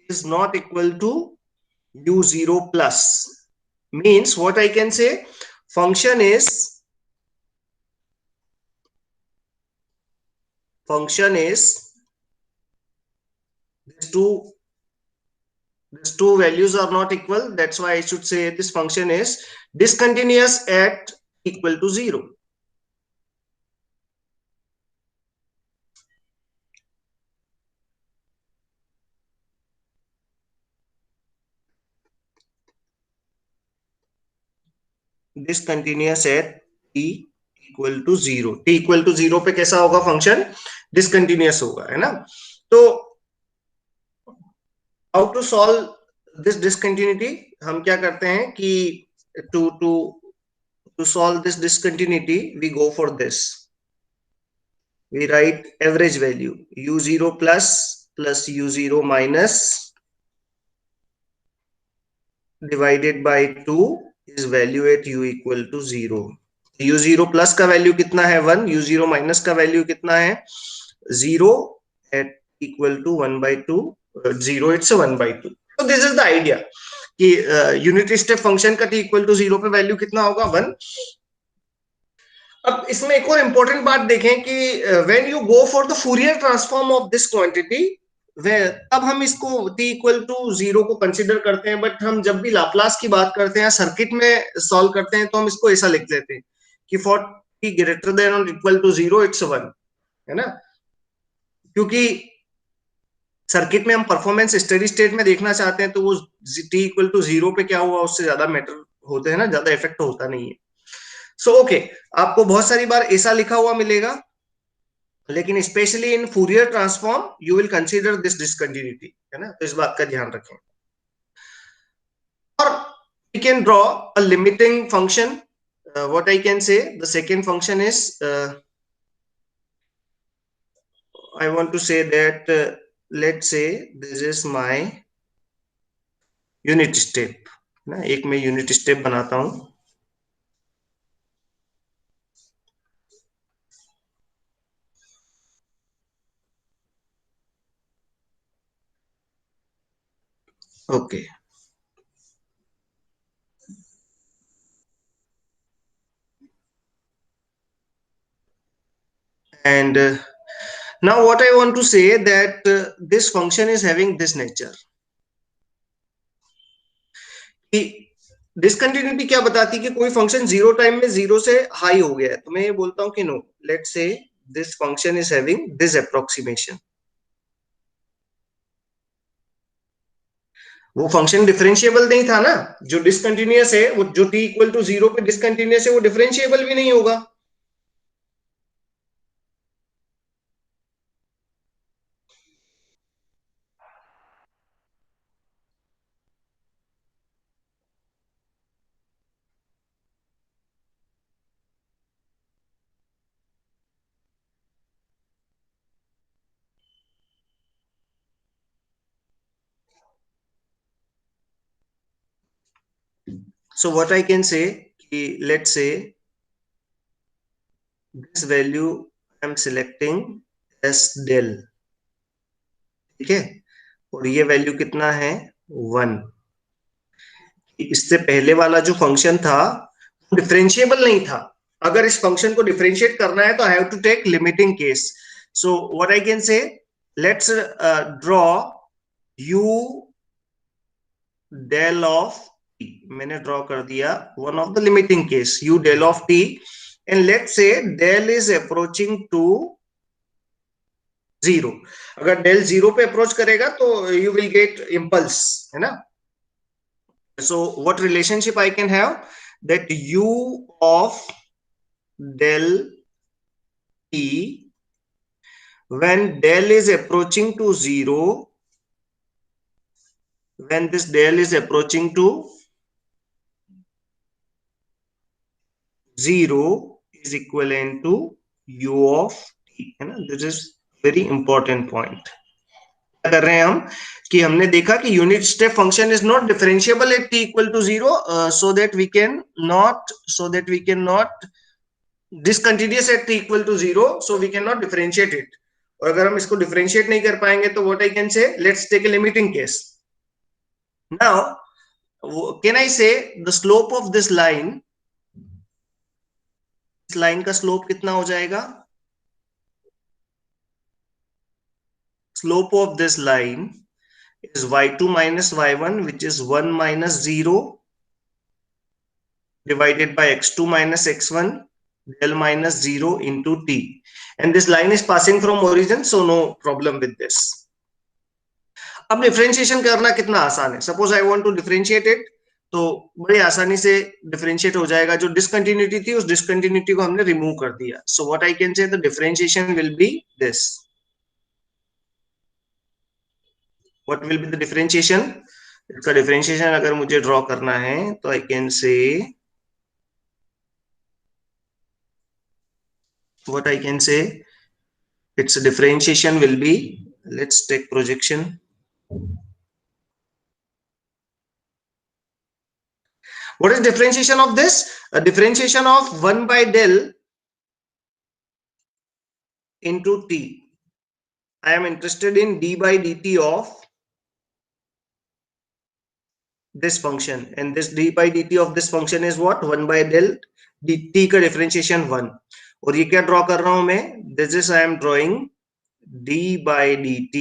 is not equal to u0 plus. Means what I can say, function is these two values are not equal. That's why I should say this function is discontinuous at equal to 0. Discontinuous at t equal to 0। t equal to 0 पे कैसा होगा function? Discontinuous होगा, है ना। तो how to solve this discontinuity? हम क्या करते हैं कि to to to solve this discontinuity we go for this, we write average value u0 plus u0 minus divided by 2 is value at u equal to 0। u0 plus का value कितना है 1, u0 minus का value कितना है 0 eight equal to 1/2, 0 it's 1/2। तो this is the idea कि unit step function का t equal to 0 पे वैल्यू कितना होगा 1। अब इसमें एक और इंपॉर्टेंट बात देखें कि when you go for the Fourier transform of this quantity, तब हम इसको t इक्वल टू 0 को कंसिडर करते हैं, बट हम जब भी लाप्लास की बात करते हैं सर्किट में सॉल्व करते हैं तो हम इसको ऐसा लिख लेते हैं कि फॉर t ग्रेटर देन और इक्वल टू 0 इट्स 1, है ना। क्योंकि सर्किट में हम परफॉर्मेंस स्टेडी स्टेट में देखना चाहते हैं तो वो t इक्वल टू 0 पे क्या हुआ उससे ज्यादा मैटर होते हैं ना, ज्यादा इफेक्ट होता नहीं है। सो ओके, आपको बहुत सारी बार ऐसा लिखा हुआ मिलेगा, लेकिन specially in Fourier transform you will consider this discontinuity, है ना। तो इस बात का ध्यान रखें। और we can draw a limiting function. What I can say the second function is, I want to say that let's say this is my unit step ना, एक मैं यूनिट स्टेप बनाता हूं। Okay, and now what I want to say that this function is having this nature कि discontinuity क्या बताती है कि कोई फंक्शन जीरो टाइम में जीरो से हाई हो गया है, तो मैं ये बोलता हूं कि no, let's say this function is having this approximation. वो फंक्शन डिफरेंशिएबल नहीं था ना, जो डिसकंटिन्यूअस है वो, जो t इक्वल टू 0 पे डिसकंटिन्यूअस है वो डिफरेंशिएबल भी नहीं होगा। So what I can say, let's say this value I'm selecting as del, ठीक है, और ये वैल्यू कितना है 1। इससे पहले वाला जो फंक्शन था डिफरेंशिएबल नहीं था। अगर इस फंक्शन को डिफरेंशिएट करना है तो I have to take limiting case. So what I can say, let's draw u del of t। मैंने ड्रॉ कर दिया one of the limiting case u del of t, and let's say del is approaching to 0। अगर del 0 पे approach करेगा तो you will gate impulse, है ना। So what relationship I can have, that u of del t when del is approaching to 0, when this del is approaching to 0 is equivalent to u of t, है ना। This is very important point। क्या कर रहे हैं हम कि हमने देखा कि unit step function is not differentiable at t equal to 0, so that we can not discontinuous at t equal to 0, so we cannot differentiate it। और अगर हम इसको डिफरेंशिएट नहीं कर पाएंगे तो what I can say, let's take a limiting case. Now can I say the slope of this line, इस line का स्लोप कितना हो जाएगा, slope of this line is y2 minus y1, which is 1 minus 0 divided by x2 minus x1 del minus 0 into t, and this line is passing from origin, so no problem with this। अब differentiation करना कितना आसान है। Suppose I want to differentiate it, तो बड़ी आसानी से differentiate हो जाएगा। जो डिसकंटिन्यूटी थी उस डिसकंटिन्यूटी को हमने रिमूव कर दिया। सो what I can say the differentiation will be this. What will be the differentiation? इसका डिफरेंशिएशन अगर मुझे ड्रॉ करना है तो आई कैन से what I can say its differentiation will be, let's take projection. What is differentiation of this? A differentiation of 1 by del into t. I am interested in d by dt of this function, and this d by dt of this function is what? 1 by del dt का differentiation 1. और ये क्या draw कर रहा हूं मैं? This is I am drawing d by dt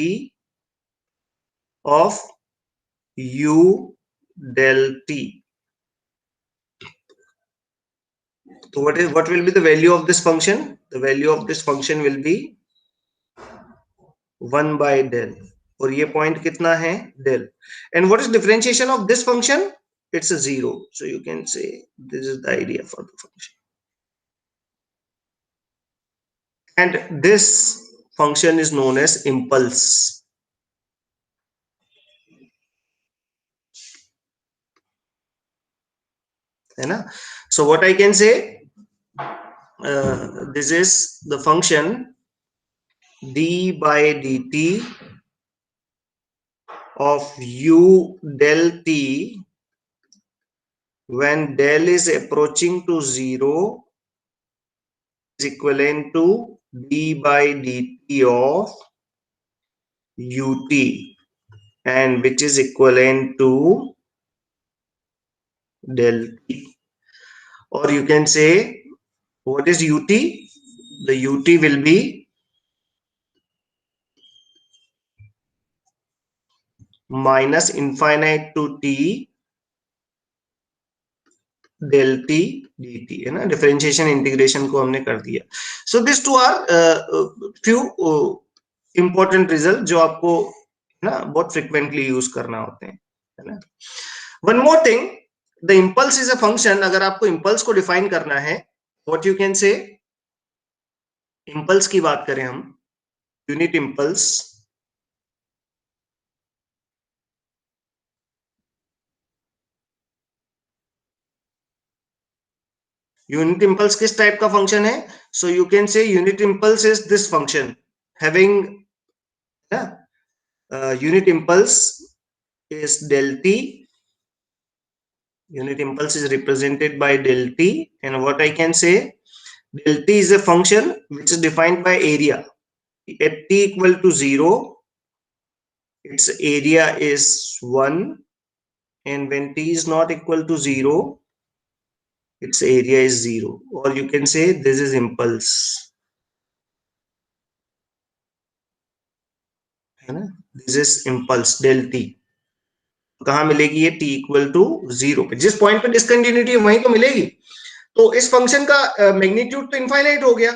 of u del t. So what will be the value of this function? The value of this function will be 1 by del. और ये point कितना है? Del. And what is differentiation of this function? It's a 0. So you can say this is the idea for the function. And this function is known as impulse. है ना? So what I can say, this is the function d by dt of u del t when del is approaching to 0 is equivalent to d by dt of ut, and which is equivalent to del t. Or you can say, what is ut? The ut will be minus infinite to t del t dt, है ना? Differentiation integration को हमने कर दिया. So this two are few important result जो आपको ना बहुत फ्रिक्वेंटली यूज करना होते हैं, है ना? One more thing, the impulse is a function. अगर आपको इंपल्स को डिफाइन करना है, व्हाट यू कैन से, इंपल्स की बात करें हम, यूनिट इंपल्स. यूनिट इंपल्स किस टाइप का फंक्शन है? सो यू कैन से unit impulse is this function having, unit impulse is del t. Unit impulse is represented by del t, and what I can say, del t is a function which is defined by area. At t equal to 0, its area is 1, and when t is not equal to 0, its area is 0. Or you can say this is impulse, है ना? This is impulse del t. कहाँ मिलेगी ये? t equal to 0 पे. जिस point पे discontinuity है वहीं तो मिलेगी. तो इस फंक्शन का मैग्नीट्यूड तो इनफाइनाइट हो गया.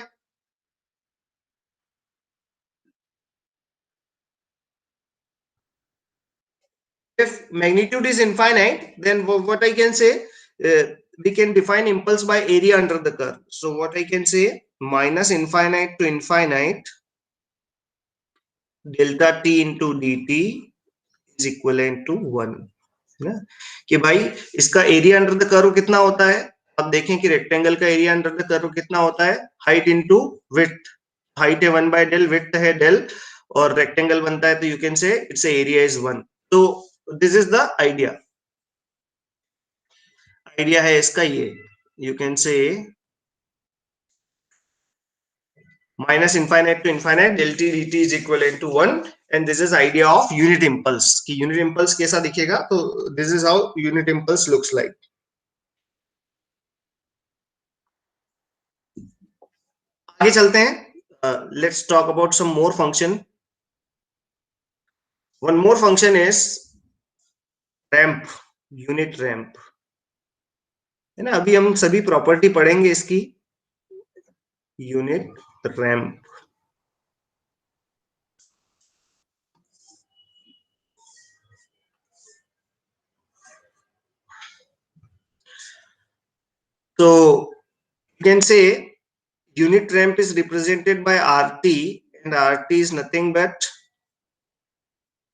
If magnitude is infinite, then what I can say, we can define impulse by area under the curve. So what I can say, minus infinite to infinite delta t into dt is equivalent to 1. ना कि भाई इसका area under the curve कितना होता है? आप देखें कि रेक्टेंगल का एरिया अंडर द कर्व कितना होता है? Height into width. हाइट है 1 बाय डेल, विड्थ है डेल, और रेक्टेंगल बनता है तो यू कैन से इट्स एरिया इज 1. तो this is the idea. Idea है इसका ये, यू कैन से minus infinite to infinite del t dt is equivalent to 1, and this is idea of unit impulse कि unit impulse कैसा दिखेगा. तो this is how unit impulse looks like. आगे चलते हैं. Let's talk about some more function. One more function is ramp, unit ramp, है ना? अभी हम सभी प्रॉपर्टी पढ़ेंगे इसकी. Unit ramp, So you can say unit ramp is represented by RT, and RT is nothing but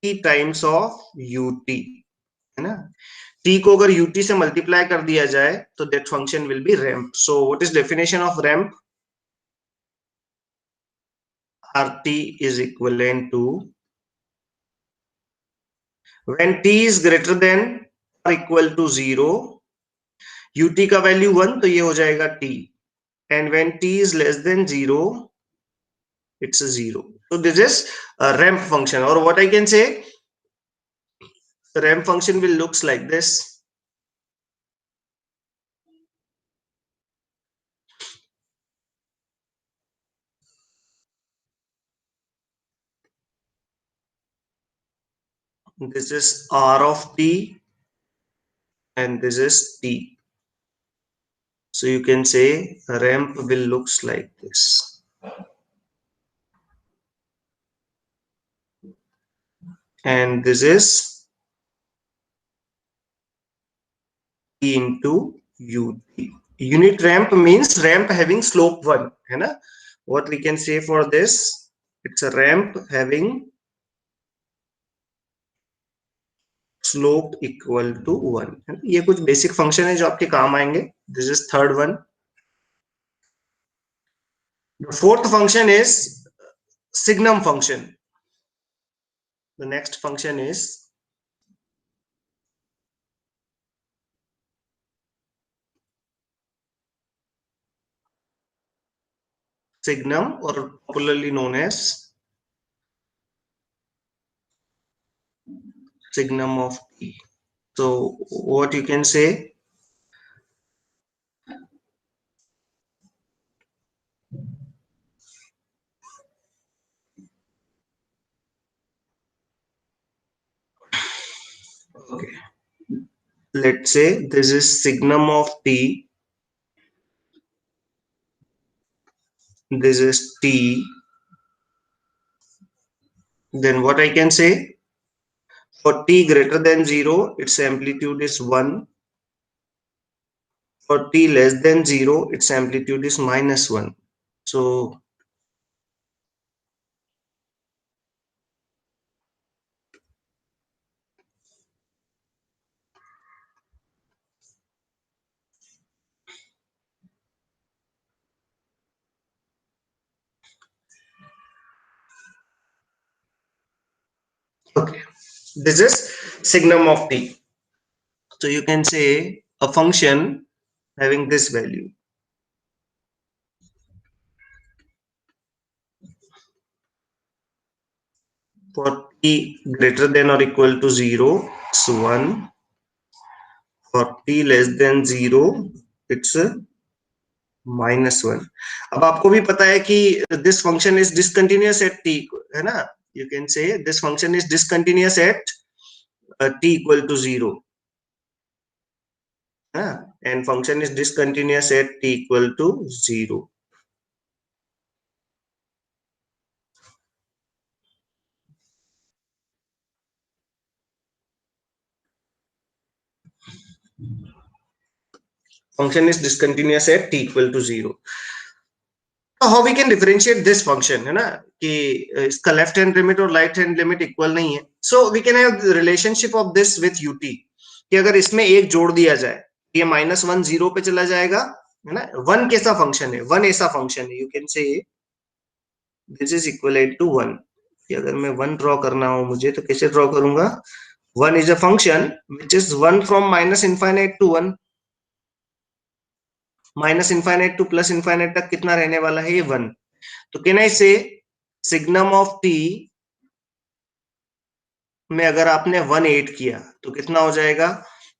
T times of UT, है ना? T को अगर UT से मल्टीप्लाई कर दिया जाए तो that function will be ramp. So what is definition of ramp? RT is equivalent to when T is greater than or equal to 0, UT का वैल्यू 1 तो ये हो जाएगा T, and when T is less than 0, it's a 0. So this is a ramp function, or what I can say, the ramp function will looks like this. This is R of T and this is T. So you can say ramp will looks like this. And this is T into UT. Unit ramp means ramp having slope 1. है ना? What we can say for this? It's a ramp having slope equal to 1. ये कुछ basic function है जो आपके काम आएंगे. This is third one. The fourth function is signum function. The next function is signum, or popularly known as signum of T. So what you can say, okay, let's say this is signum of T, this is T, then what I can say, for T greater than 0, its amplitude is 1. For T less than 0, its amplitude is -1. So okay, this is signum of T. So you can say a function having this value. For T greater than or equal to 0, it's 1. For T less than 0, it's -1. अब आपको भी पता है कि this function is discontinuous at T, है ना? You can say this function is discontinuous at T equal to 0. And function is discontinuous at T equal to 0. Function is discontinuous at T equal to 0. So how we can differentiate this function, है ना, कि इसका left hand limit और right hand limit equal नहीं है. So we can have the relationship of this with u t, कि अगर इसमें एक जोड़ दिया जाए ये -1 0 पे चला जाएगा, है ना. 1 कैसा फंक्शन है? 1 ऐसा फंक्शन है. You can say this is equivalent to 1. कि अगर मैं 1 ड्रॉ करना हो मुझे तो कैसे ड्रॉ करूंगा? 1 is a function which is 1 from -infinite to 1. -infinite to +infinite तक कितना रहने वाला है? ये 1. तो कैन आई से सिग्नम ऑफ टी में अगर आपने 1 ऐड किया तो कितना हो जाएगा?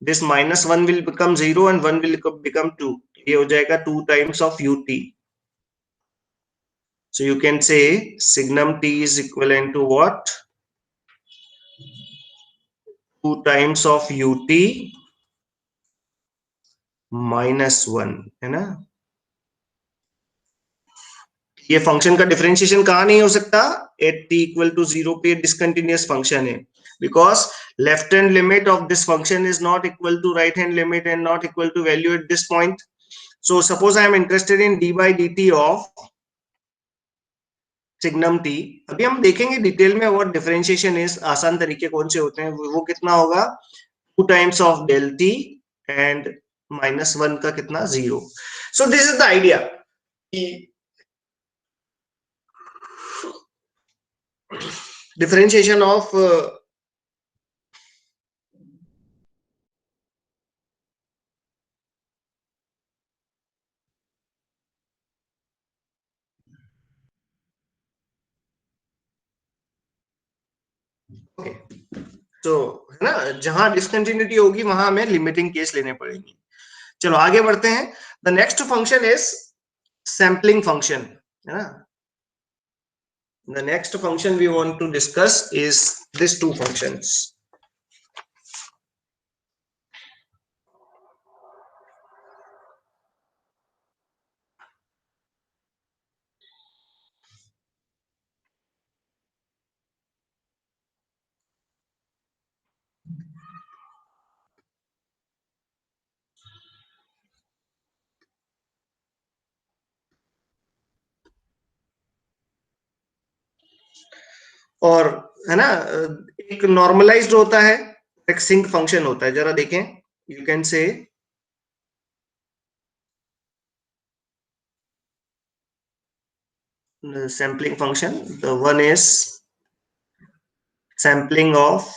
This -1 will become 0 and 1 will become 2. ये हो जाएगा 2 times of UT. So you can say signum t is equivalent to what? 2 times of ut -1, है ना. ये फंक्शन का डिफरेंशिएशन कहां नहीं हो सकता? एट t इक्वल टू 0 पे डिसकंटिन्यूअस फंक्शन है, because left hand limit of this function is not equal to right hand limit and not equal to value at this point. So suppose I am interested in d by dt of signum T. अभी हम देखेंगे detail में what differentiation is, आसान तरीके कौन से होते हैं. वो कितना होगा, 2 times of del t and -1 का कितना, 0. So this is the idea. Differentiation of okay. तो है ना, जहां डिसकंटिन्यूटी होगी वहां हमें लिमिटिंग केस लेने पड़ेंगे. चलो आगे बढ़ते हैं. The next function is sampling function, है ना. The next function we want to discuss is these two functions. और है ना, एक नॉर्मलाइज्ड होता है, एक सिंक फंक्शन होता है. जरा देखें, यू कैन से sampling function. The one is sampling of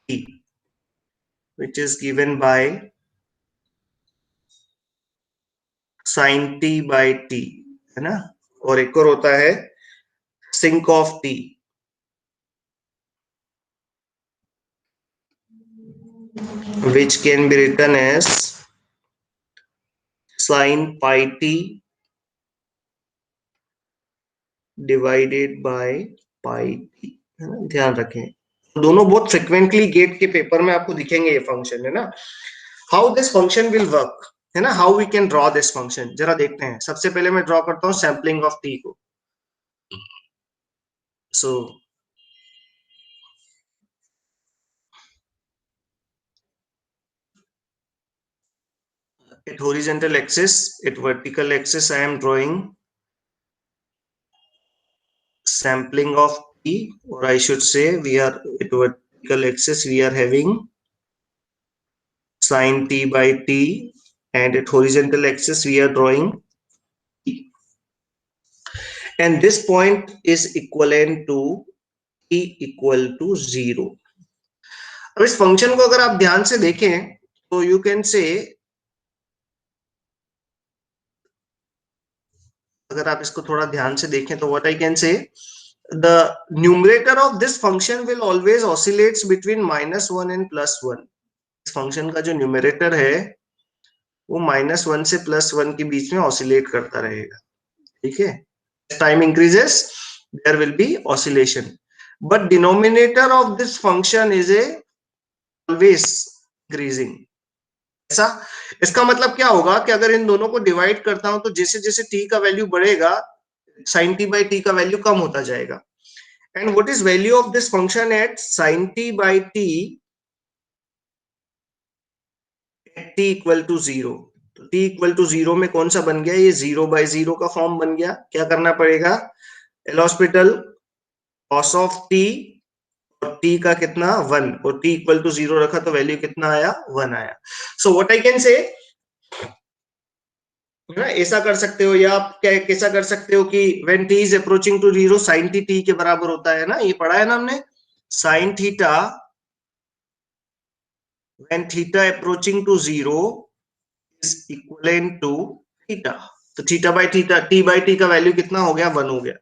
t which is given by sin t by t, है ना. और एक और होता है sinc of t which can be written as sin pi t divided by pi t, है ना. ध्यान रखें, दोनों बहुत फ्रिक्वेंटली गेट के पेपर में आपको दिखेंगे ये फंक्शन, है ना. How this function will work, है ना, how we can draw this function, जरा देखते हैं. सबसे पहले मैं ड्रॉ करता हूं सैम्पलिंग ऑफ टी को. सो at horizontal axis, at vertical axis I am drawing sampling of t, or I should say we are at vertical axis we are having sin t by t, and at horizontal axis we are drawing t, and this point is equivalent to t equal to 0. अब इस function को अगर आप ध्यान से देखें तो you can से, अगर आप इसको थोड़ा ध्यान से देखें तो what I can say, the numerator of this function will always oscillates between -1 and +1. इस फंक्शन का जो न्यूमरेटर है वो -1 से +1 के बीच में ऑसिलेट करता रहेगा. ठीक है. Time increases there will be oscillation, but denominator of this function is a always increasing. ऐसा, इसका मतलब क्या होगा कि अगर इन दोनों को डिवाइड करता हूं तो जैसे जैसे t का वैल्यू बढ़ेगा sin t by t का वैल्यू कम होता जाएगा. And what is value of this function at sin t by t at t equal to 0. तो t इक्वल टू 0 में कौन सा बन गया, ये 0/0 का फॉर्म बन गया. क्या करना पड़ेगा, L hospital cos of t, और t का कितना 1, और t इक्वल टू 0 रखा तो वैल्यू कितना आया, 1 आया. सो व्हाट आई कैन से, ना ऐसा कर सकते हो, या आप क्या कैसा कर सकते हो कि when t is approaching to 0 sin t t के बराबर होता है ना, ये पढ़ा है ना हमने. sin theta when theta approaching to 0 is equivalent to theta. तो theta by theta, t by t का वैल्यू कितना हो गया, 1 हो गया.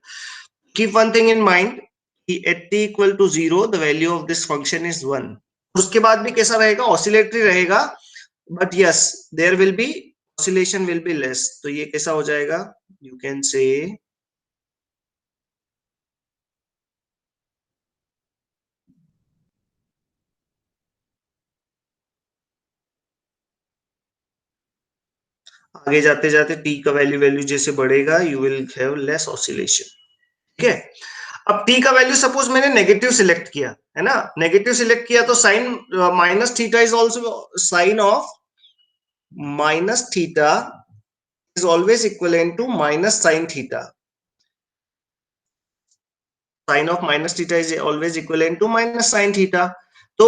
Keep one thing in mind कि at t equal to 0 the value of this function is 1. उसके बाद भी कैसा रहेगा, ऑसिलेटरी रहेगा, but yes there will be oscillation will be less. तो ये कैसा हो जाएगा, यू कैन से आगे जाते जाते t का वैल्यू वैल्यू जैसे बढ़ेगा you will have less oscillation. ठीक है. अब t का वैल्यू सपोज मैंने नेगेटिव सिलेक्ट किया है ना, नेगेटिव सिलेक्ट किया तो sine minus theta is also sine of minus theta is always equivalent to minus sine theta, sine of minus theta is always equivalent to minus sine theta. तो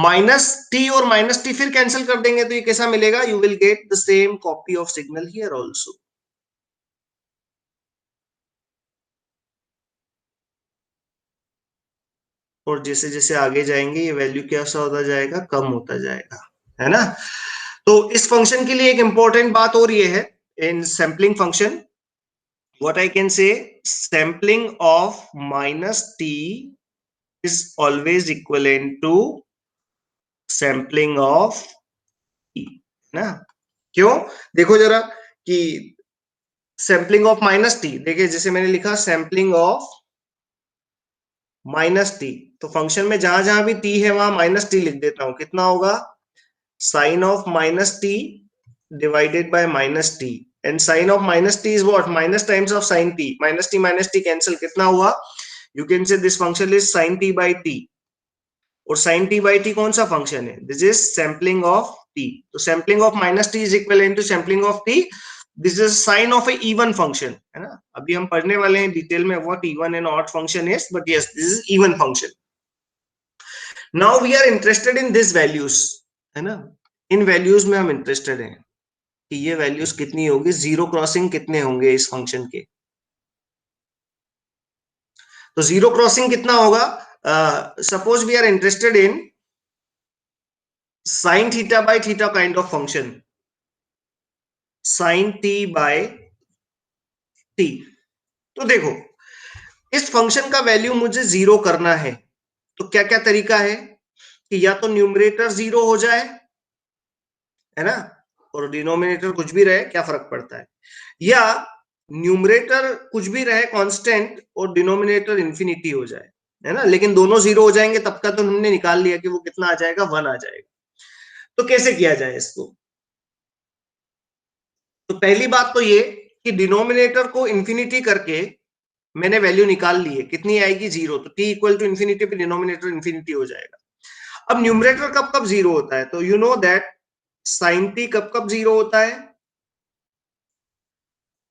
minus t और minus t फिर cancel कर देंगे तो ये कैसा मिलेगा, you will get the same copy of signal here also. और जैसे जैसे आगे जाएंगे ये वैल्यू कैसा होता जाएगा, कम होता जाएगा, है ना। तो इस फंक्शन के लिए एक इंपॉर्टेंट बात और ये है, in sampling function what I can say, sampling of minus t is always equivalent to sampling of t, ना। क्यों, देखो जरा कि सैम्पलिंग ऑफ माइनस टी, देखिए जैसे मैंने लिखा सैम्पलिंग ऑफ माइनस टी, तो फंक्शन में जहां जहां भी टी है वहां माइनस टी लिख देता हूं, कितना होगा sine of minus t divided by minus t, and sine of minus t is what minus times of sine t, minus t cancel, कितना हुआ, you can say this function is sine t by t, और sine t by t कौन सा function है, this is sampling of t, तो sampling of minus t is equal to sampling of t, this is sine of a even function, है ना। अभी हम पढ़ने वाले हैं डिटेल में what even and odd function is, but yes this is even function. Now we are interested in this values, है ना, इन वैल्यूज में हम इंटरेस्टेड हैं कि ये वैल्यूज कितनी होगी, जीरो क्रॉसिंग कितने होंगे इस फंक्शन के। तो जीरो क्रॉसिंग कितना होगा, suppose we are interested in sine theta by theta kind of function, sine t by t. तो देखो इस फंक्शन का वैल्यू मुझे जीरो करना है, तो क्या क्या तरीका है कि या तो न्यूमरेटर जीरो हो जाए, है ना, और डिनोमिनेटर कुछ भी रहे, क्या फर्क पड़ता है, या न्यूमरेटर कुछ भी रहे कांस्टेंट और डिनोमिनेटर इंफिनिटी हो जाए, है ना, लेकिन दोनों जीरो हो जाएंगे तब का तो हमने निकाल लिया कि वो कितना आ जाएगा, वन आ जाएगा। तो कैसे किया जाए इसको, तो पहली बात तो ये कि डिनोमिनेटर को इंफिनिटी करके मैंने वैल्यू निकाल ली है, कितनी आएगी जीरो, तो टी इक्वल टू इंफिनिटी पे डिनोमिनेटर इंफिनिटी हो जाएगा। अब न्यूमरेटर कब कब जीरो होता है, तो you know that sine t कब कब जीरो होता है,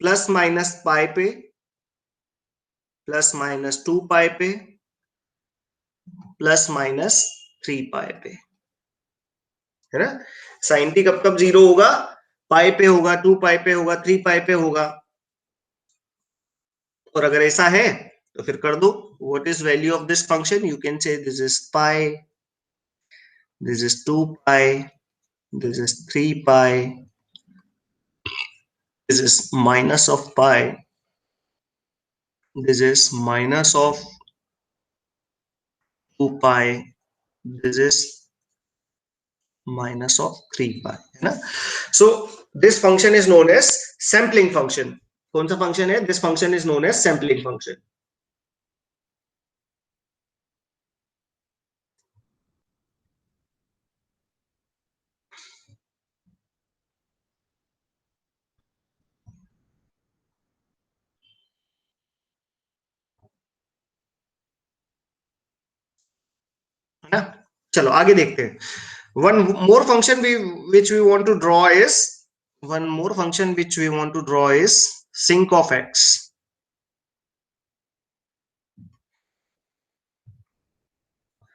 प्लस माइनस पाई पे, प्लस माइनस टू पाई पे, प्लस माइनस थ्री पाई पे, है ना। साइन टी कब कब जीरो होगा, पाई पे होगा, टू पाई पे होगा, थ्री पाई पे होगा। और अगर ऐसा है तो फिर कर दो, what is value of this function, you can say this is pi, this is two pi, this is 3 pi, this is minus of pi, this is minus of 2 pi, this is minus of 3 pi, है ना। So this function is known as sampling function। कौन सा function है, this function is known as sampling function, है ना। चलो आगे देखते हैं, one more function we which we want to draw is, one more function which we want to draw is sinc of x,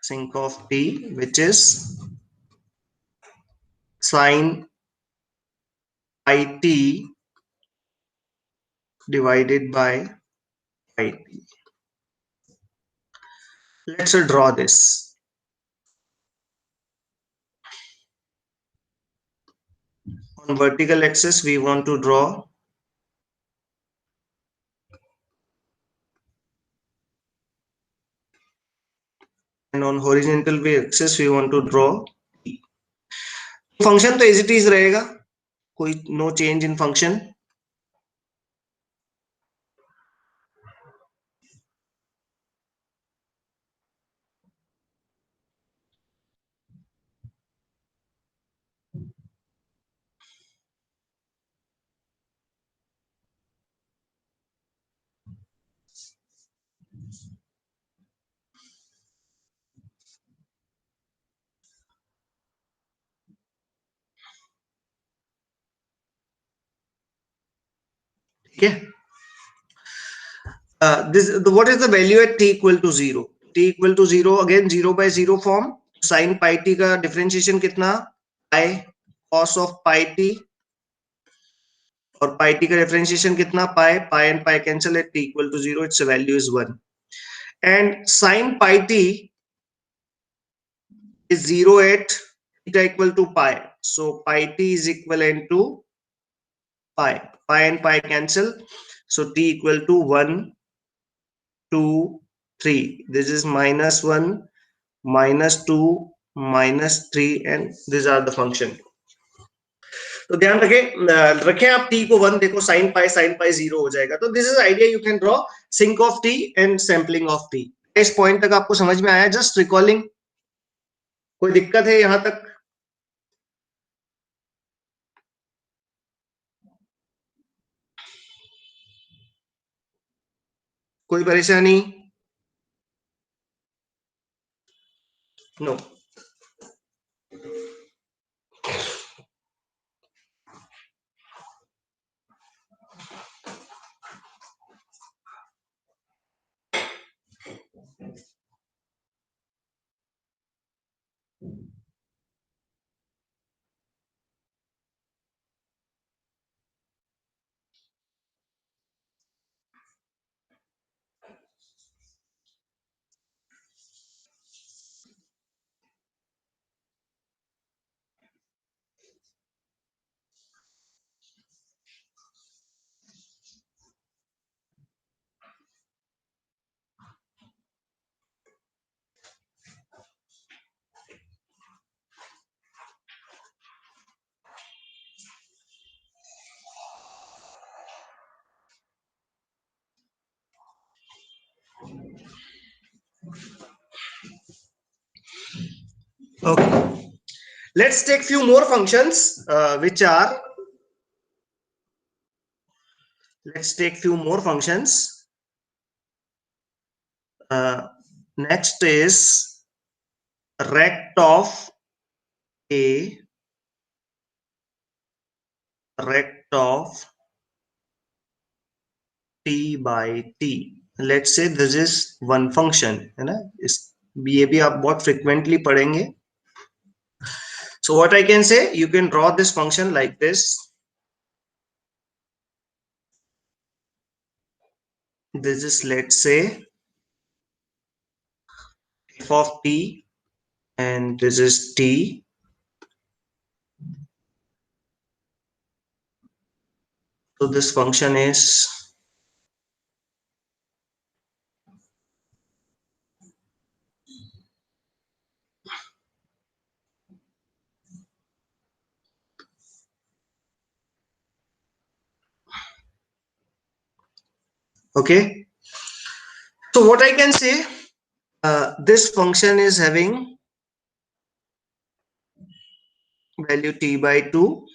sinc of t, which is sin it divided by it. Let's draw this. On vertical axis, we want to draw, and on horizontal axis, we want to draw. Function तो as it is रहेगा, कोई no change इन function. ठीक है. What is the value at t equal to 0? T equal to 0, again 0 by 0 form. Sin pi t का differentiation कितना? pi cos of pi t, और pi t का differentiation कितना? pi and pi cancel at t equal to 0, its value is 1. And sin pi t is 0 at theta equal to pi. So pi t is equivalent to pi. Pi and pi cancel. So t equal to 1, 2, 3. This is -1, -2, -3, and these are the function. तो ध्यान रखें आप t को 1 देखो, sin pi 0 हो जाएगा. तो this is idea, you can draw sinc of t and sampling of t. इस पॉइंट तक आपको समझ में आया? Just recalling. कोई दिक्कत है यहां तक? कोई परेशानी? No. Okay. Let's take few more functions which are. Let's take few more functions. Next is rect of a, rect of t by t. Let's say this is one function, है ना? ये भी आप बहुत frequently पढ़ेंगे. So what I can say, you can draw this function like this. This is, let's say, f of t, and this is t. So this function is okay. So what I can say, this function is having value t by 2.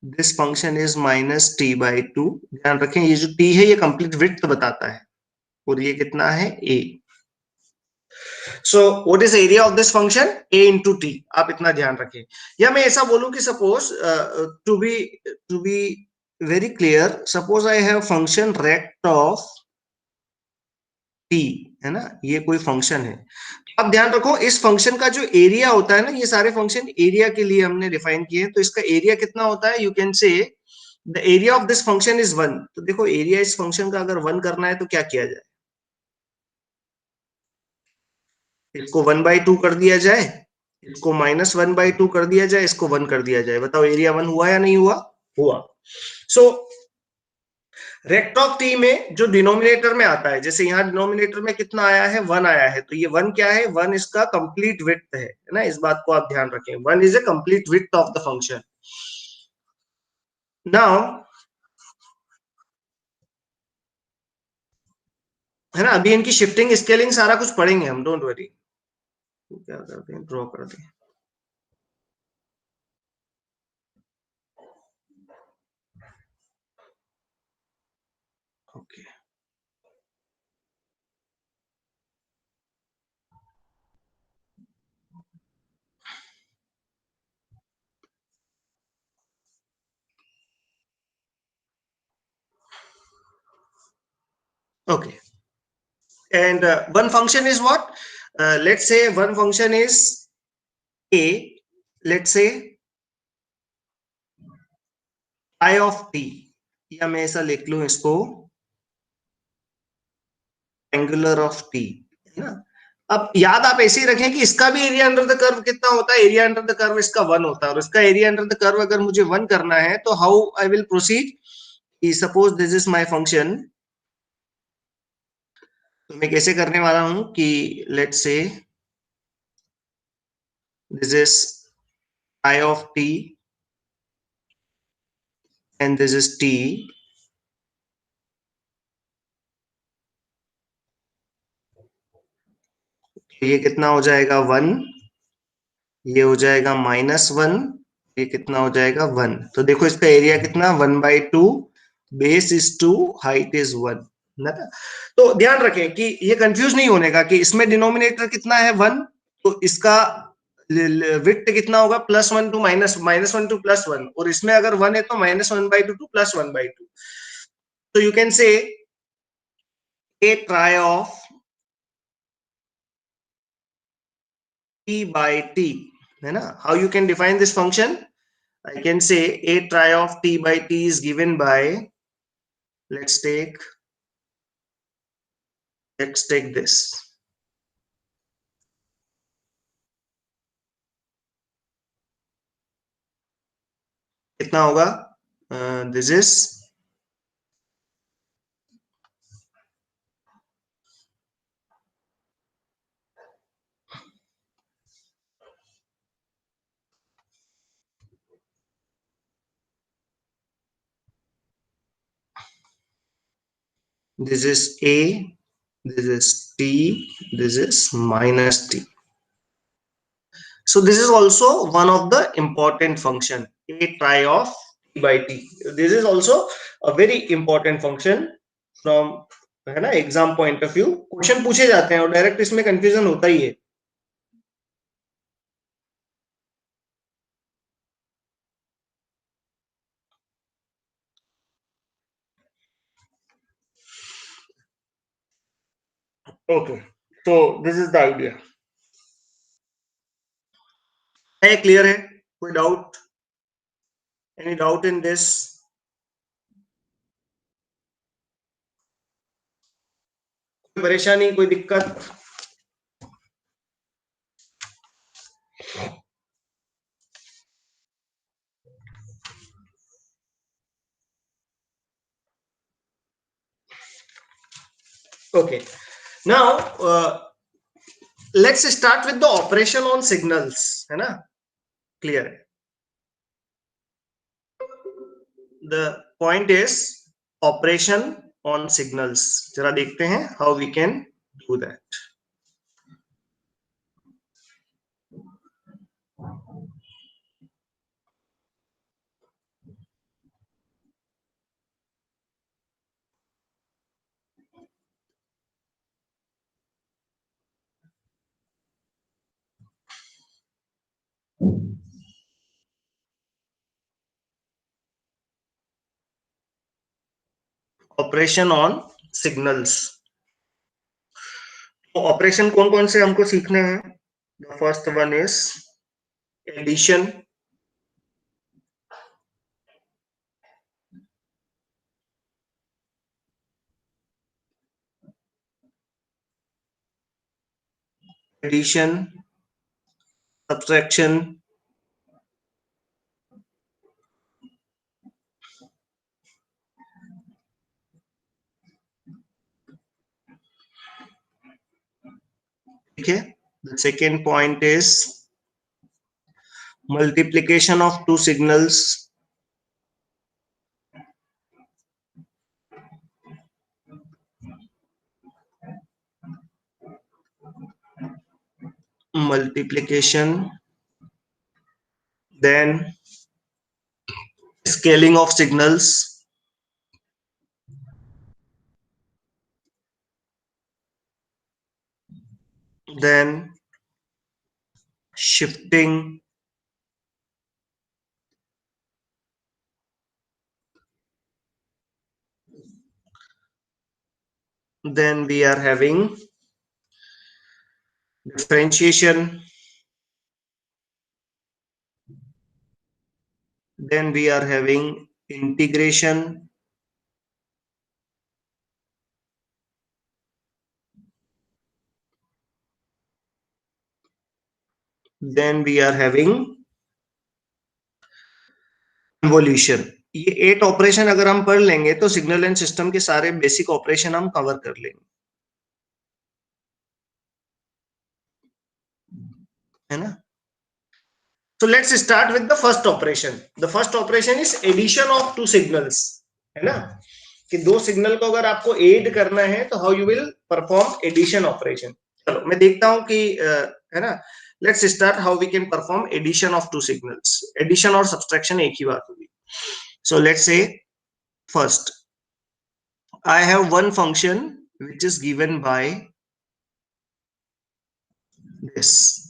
This function is minus t by 2. ध्यान रखें, ये जो t है ये complete width बताता है, और ये कितना है? a. So what is the area of this function? a into t. आप इतना ध्यान रखें. या मैं ऐसा बोलूं कि suppose to be very clear, suppose I have function rect of t, है ना? ये कोई फंक्शन है. अब ध्यान रखो, इस फंक्शन का जो एरिया होता है ना, ये सारे फंक्शन एरिया के लिए हमने डिफाइन किए हैं. तो इसका एरिया कितना होता है? You can say the area of this function is 1. तो देखो, एरिया इस फंक्शन का अगर 1 करना है तो क्या किया जाए? इसको 1/2 कर दिया जाए, इसको -1/2 कर दिया जाए, इसको 1 कर दिया जाए. बताओ एरिया 1 हुआ या नहीं हुआ? हुआ. सो रेक्ट ऑफ टी में जो डिनोमिनेटर में आता है, जैसे यहाँ डिनोमिनेटर में कितना आया है? 1 आया है. तो ये 1 क्या है? 1 इसका कंप्लीट विड्थ है ना? इस बात को आप ध्यान रखें. 1 is a complete width of the function. Now, है ना, अभी इनकी शिफ्टिंग स्केलिंग सारा कुछ पढ़ेंगे हम, डोंट वरी. क्या करते हैं, ड्रॉ करते हैं. Okay. Okay. And one function is what? Let's say one function is a, let's say I of t, या मैं ऐसा लिख लूं इसको एंगुलर ऑफ टी, है ना। अब याद आप ऐसे ही रखें कि इसका भी एरिया अंडर द कर्व कितना होता है, एरिया अंडर द कर्व इसका 1 होता है, और इसका एरिया अंडर द कर्व अगर मुझे 1 करना है तो how I will proceed, suppose this is my function, तो मैं कैसे करने वाला हूं कि let's say this is I of t and this is t, ये कितना हो जाएगा 1, ये हो जाएगा -1, ये कितना हो जाएगा 1। तो देखो इसका एरिया कितना 1/2, बेस इज 2, हाइट इज 1 ना। तो ध्यान रखें कि ये कंफ्यूज नहीं होने का कि इसमें डिनोमिनेटर कितना है 1, तो इसका विड्थ कितना होगा +1 टू -1 टू +1, और इसमें अगर 1 है तो -1/2 टू +1/2। तो यू कैन से a trie of t by t, है ना। how you can define this function, I can say a trie of t by t is given by, let's take this, कितना होगा, this is a, this is t, this is -t. So this is also one of the important function, a trie of t by t. This is also a very important function from, है ना, exam point of view question पूछे जाते हैं और direct इसमें confusion होता ही है। Okay, तो दिस इज द आइडिया। है क्लियर है, कोई doubt, any doubt in this? कोई परेशानी, कोई दिक्कत? Okay, now let's start with the operation on signals, है ना। क्लियर है, the point is operation on signals. जरा देखते हैं how we can do that. Operation on signals, तो ऑपरेशन कौन कौन से हमको सीखने हैं? The first one is addition, addition, subtraction, ठीक है। The second point is multiplication of two signals, multiplication, then scaling of signals, then shifting, then we are having differentiation, then we are having integration, then we are having convolution. ये 8 operation अगर हम पढ़ लेंगे तो signal and system के सारे basic operation हम cover कर लेंगे, है ना। So let's start with the first operation. The first operation is addition of two signals, है ना, कि दो सिग्नल को अगर आपको एड करना है तो how you will perform addition operation. चलो मैं देखता हूं कि है ना, let's start how we can perform addition of two signals. Addition और सब्सट्रैक्शन एक ही बात होगी। So let's say first I have one function which is given by this.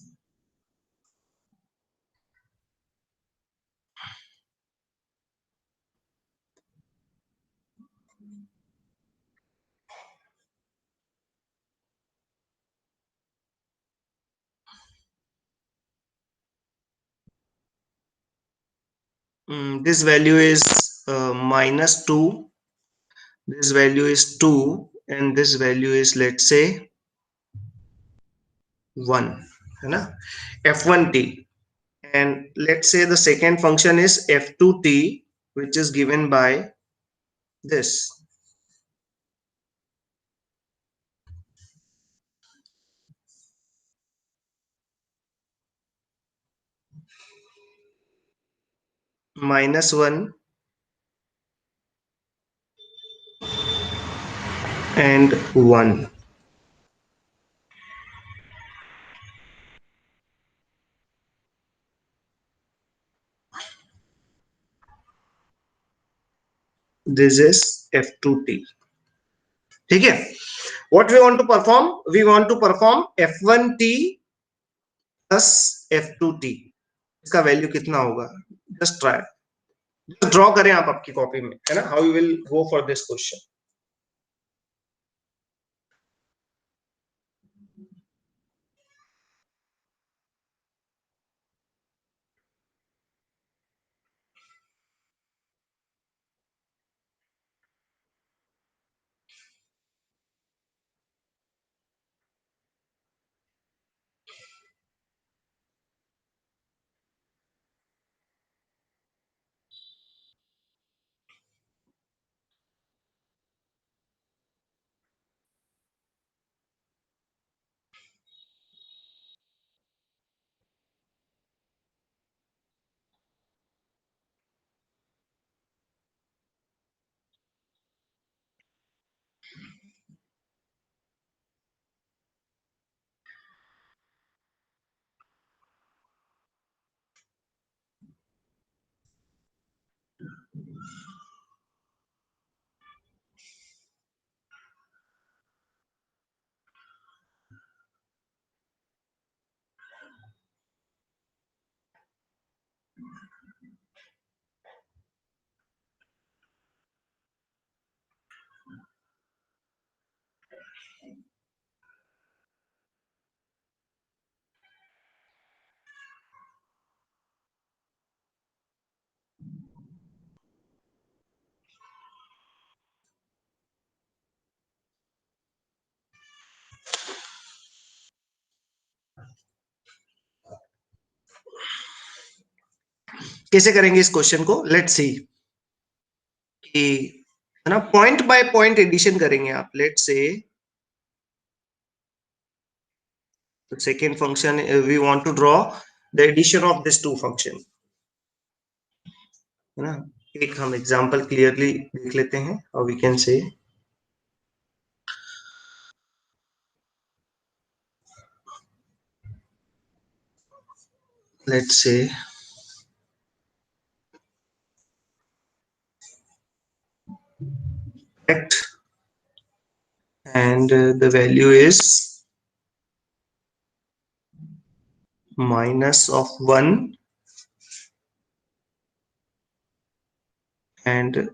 This value is -2, this value is 2, and this value is, let's say, 1, है ना, f1t. And let's say the second function is f2t, which is given by this. -1 and 1. This is f2t. ठीक है। What we want to perform? We want to perform f1t plus f2t. इसका value कितना होगा? Just try, just draw करें आप आपकी copy में, है ना, how you will go for this question. कैसे करेंगे इस क्वेश्चन को? लेट्स सी कि, है ना, पॉइंट बाय पॉइंट एडिशन करेंगे आप। Let's say the second function, we want to draw the addition of this two function, है ना। एक हम एग्जांपल क्लियरली देख लेते हैं, और we can say let's say correct, and the value is minus of 1 and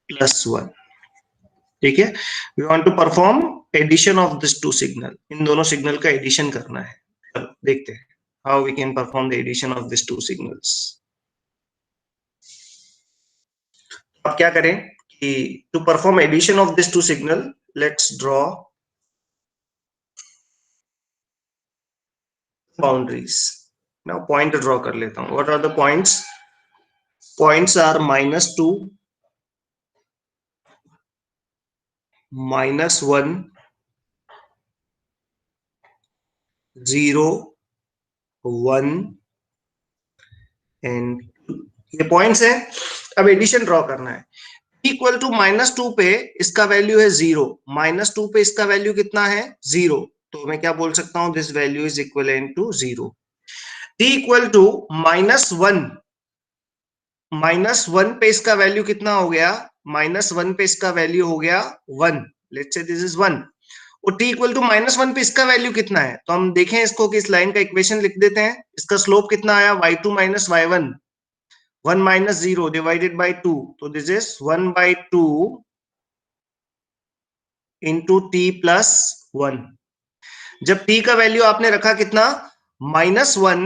plus 1, ठीक है, we want to perform addition of this two signal, इन दोनों सिग्नल का एडिशन करना है। चलो देखते हैं how we can perform the addition of this two signals. अब क्या करें कि to perform addition of this two signal, let's draw boundaries. Now point draw कर लेता हूं। What are the points? Points are -2, -1, 0, 1 and ये पॉइंट्स है। अब एडिशन ड्रॉ करना है। इक्वल टू -2 पे इसका वैल्यू है 0, -2 पे इसका वैल्यू कितना है 0, तो मैं क्या बोल सकता हूं, this value is equivalent to 0। T equal to -1, -1 पे इसका वैल्यू कितना हो गया, -1 पे इसका वैल्यू हो गया 1, लेट्स से दिस इज 1। और t इक्वल टू -1 पे इसका वैल्यू कितना है, तो हम देखें इसको कि इस लाइन का इक्वेशन लिख देते हैं। इसका स्लोप कितना आया, y2 minus y1, 1 minus 0 divided by 2, तो this is 1/2 into T plus 1। जब t का वैल्यू आपने रखा कितना, -1,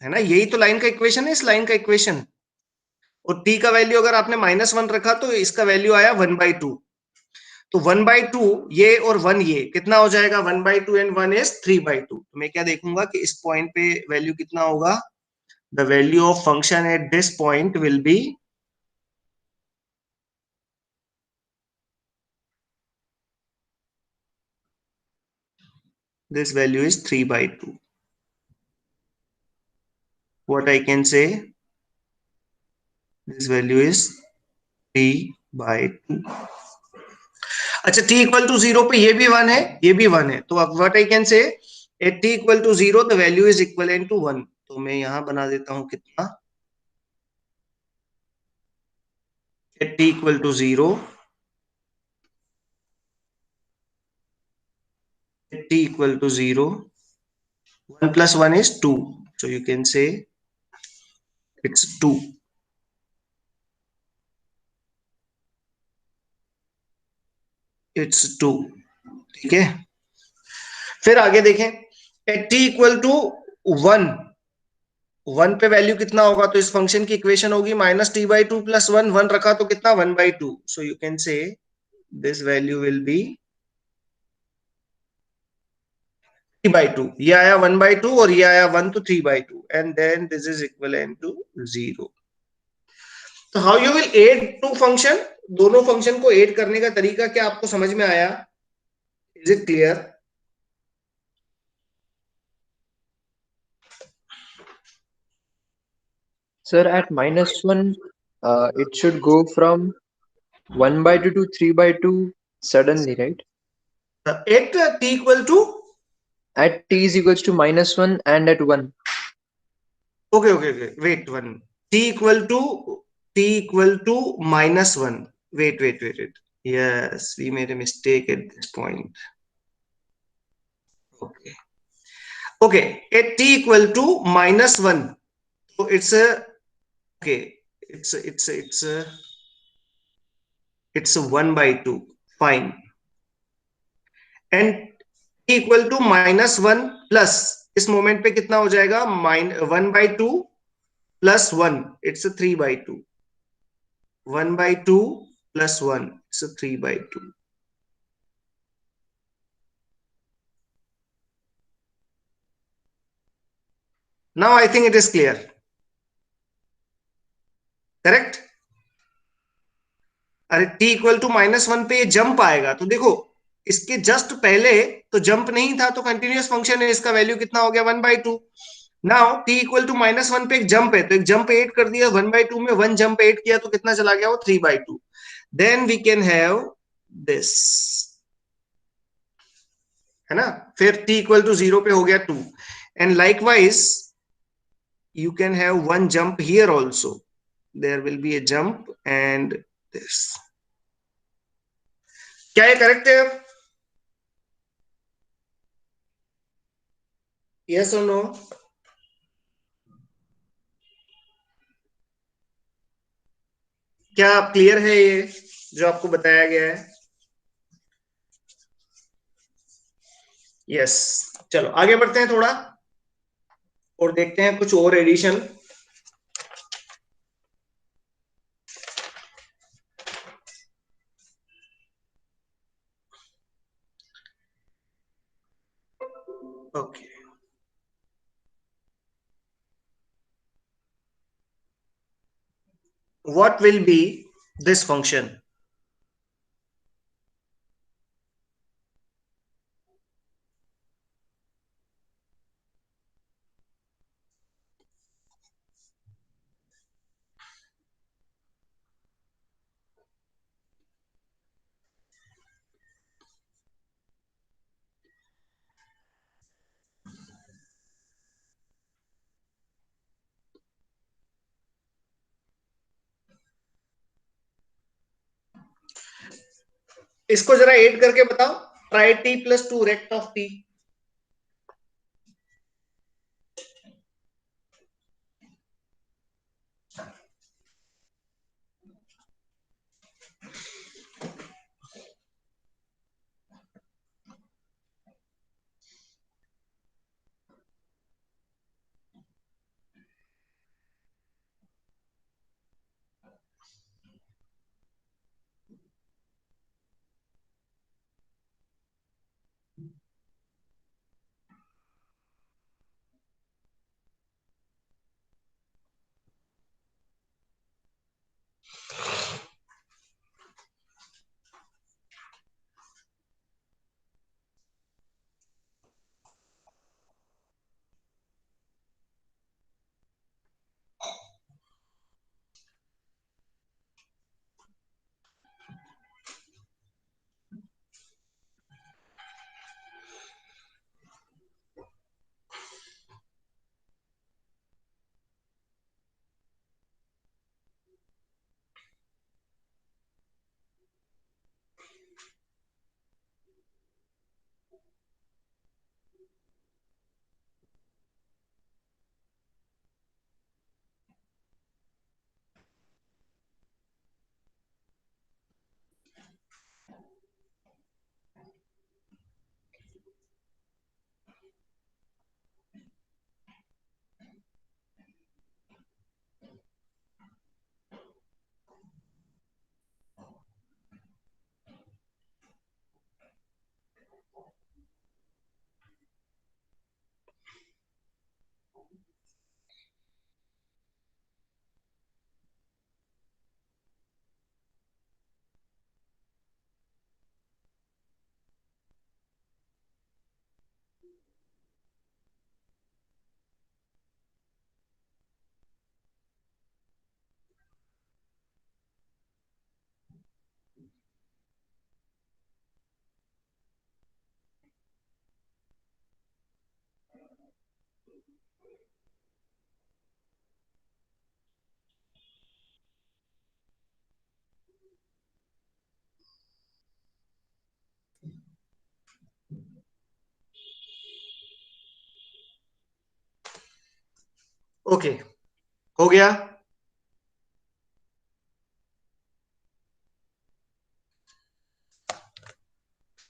है ना, यही तो लाइन का इक्वेशन है, इस लाइन का इक्वेशन। और t का वैल्यू अगर आपने -1 रखा तो इसका वैल्यू आया 1/2। तो 1/2 ये और 1 ये कितना हो जाएगा, 1/2 एंड 1 इज 3/2। तो मैं क्या देखूंगा कि इस पॉइंट पे वैल्यू कितना होगा, the value of function at this point will be this value is 3/2. What I can say, this value is 3/2. अच्छा, t इक्वल टू 0 पे ये भी 1 है, ये भी 1 है, तो अब what I can say, at t equal to 0 the value is equal to 1। तो मैं यहां बना देता हूं कितना, at t equal to 0, at t equal to 0, 1 plus 1 is 2, so you can say it's 2, it's 2। ठीक है, फिर आगे देखें, एट t इक्वल टू 1, 1 पे वैल्यू कितना होगा, तो इस फंक्शन की इक्वेशन होगी -t/2 प्लस 1, 1 रखा तो कितना 1/2, so you can say this value will be 3/2। ये आया 1/2 और ये आया 1, तो 3/2 and then this is equivalent to 0। तो how you will add two function, दोनों फंक्शन को एड करने का तरीका क्या आपको समझ में आया, is it clear? Sir, at -1, it should go from 1/2 to 3/2 suddenly, right? At t equal to, At t is equals to -1 and at 1. okay, wait, 1, t equal to, -1, wait, yes, we made a mistake at this point. Okay, at t equal to -1, so it's a, okay, it's a 1/2, fine, and t equal to -1 plus, इस moment पे कितना हो जाएगा, 1/2 plus 1, it's a 3/2, 1/2 plus 1, it's a 3/2। Now I think it is clear, correct? अरे t equal to -1 पे ये jump आएगा, तो देखो इसके जस्ट पहले तो जंप नहीं था, तो कंटिन्यूअस फंक्शन है, इसका वैल्यू कितना हो गया 1/2। नाउ t इक्वल टू -1 पे एक जंप है, तो एक जंप ऐड कर दिया 1/2 में, 1 जंप ऐड किया तो कितना चला गया, वो 3/2। Then we can have this, है ना, फिर t इक्वल टू 0 पे हो गया 2, and likewise you can have one jump here also, there will be a jump and this, क्या ये करेक्ट है? यस और नो? क्या क्लियर है ये जो आपको बताया गया है? यस, चलो आगे बढ़ते हैं थोड़ा और देखते हैं कुछ और addition. Okay, what will be this function? इसको जरा ऐड करके बताओ, tri t plus two rect of t. Okay, हो गया।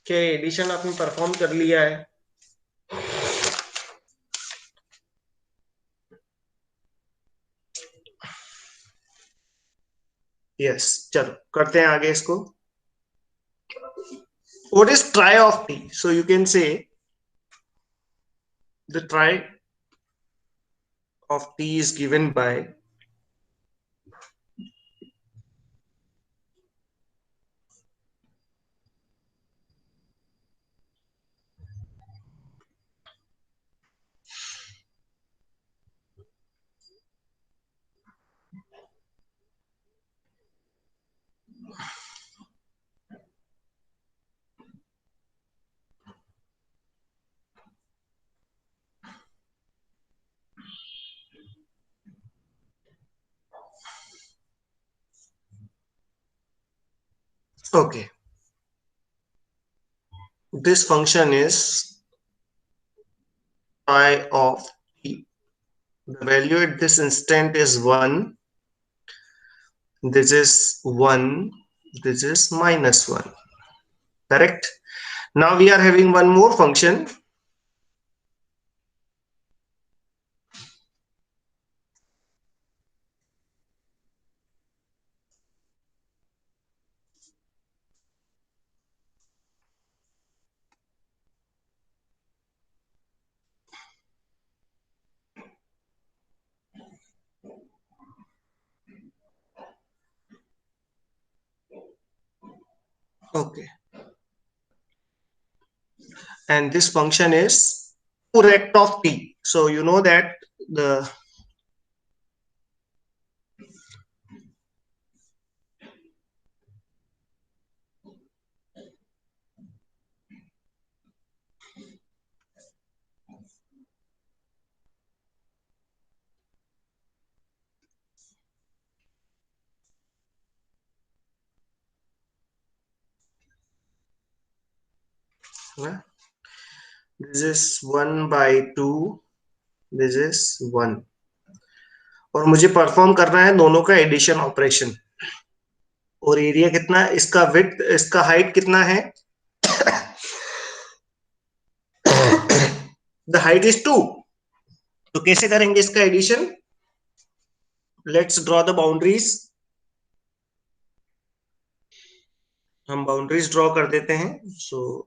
क्या एडिशन आपने परफॉर्म कर लिया है? यस, चलो करते हैं आगे इसको। What is trie of t? So you can say the trie of t is given by okay. This function is trie of t. The value at this instant is 1. This is 1. This is -1. Correct? Now we are having one more function Okay. And this function is 2 rect of t. So you know that the this is 1 by 2, this is 1, और मुझे perform करना है दोनों का addition operation. और area कितना है इसका, विड्थ इसका हाइट कितना है, द हाइट इज 2। तो कैसे करेंगे इसका addition, let's draw the boundaries. हम बाउंड्रीज ड्रॉ कर देते हैं। So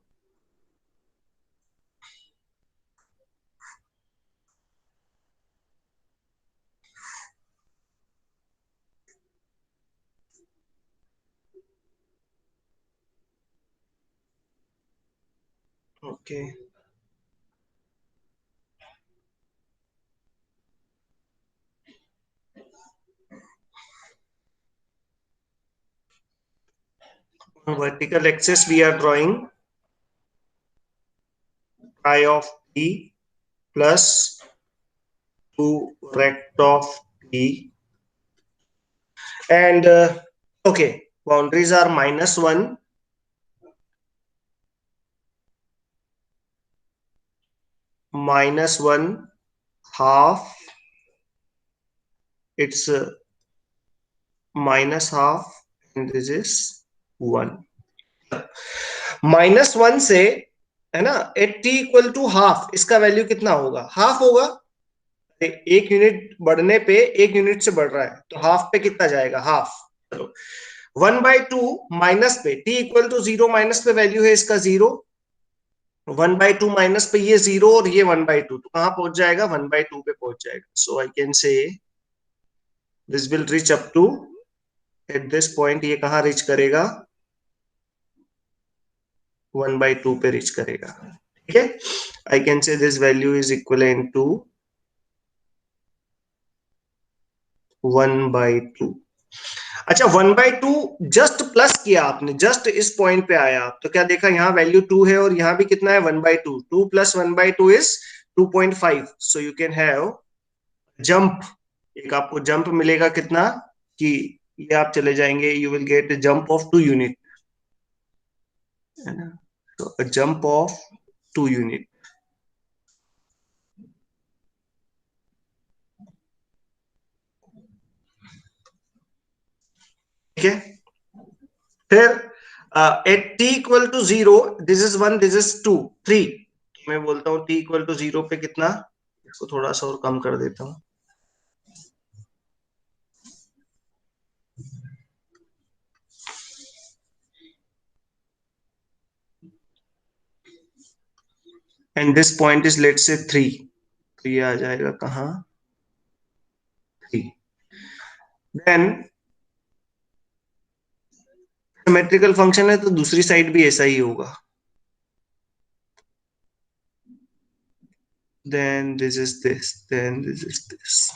okay, vertical axis we are drawing pi of t plus 2 rect of t, and okay, boundaries are -1, -1, half, it's -half, and this is 1। -1 से, है ना, at t equal to half, इसका value कितना होगा, half होगा। एक unit बढ़ने पे एक यूनिट से बढ़ रहा है तो हाफ पे कितना जाएगा, हाफ। चलो, 1/2 माइनस पे, टी इक्वल टू 0 माइनस पे वैल्यू है इसका 0, 1/2 माइनस पे ये 0 और ये 1/2, तो कहां पहुंच जाएगा, 1/2 पे पहुंच जाएगा। So I can say this will reach up to, at this point ये कहां रीच करेगा, 1/2 पे रीच करेगा। ठीक है, I can say this value is equivalent to 1/2। अच्छा, 1/2 जस्ट प्लस किया आपने, जस्ट इस पॉइंट पे आया आप, तो क्या देखा, यहाँ वैल्यू 2 है और यहाँ भी कितना है, 1/2, 2 plus 1/2 is 2.5। So you can have jump, एक आपको जंप मिलेगा कितना, कि ये आप चले जाएंगे, you will gate jump of 2 unit, है ना, तो जंप ऑफ 2 यूनिट। ठीक है, फिर at t equal to 0, this is 1, this is 2, 3, मैं बोलता हूं टी इक्वल टू 0 पे कितना, इसको थोड़ा सा और कम कर देता हूं, and this point is let's say 3, तो ये आ जाएगा कहाँ, 3। देन सिमेट्रिकल फंक्शन है तो दूसरी साइड भी ऐसा ही होगा, then this is this, then this is this.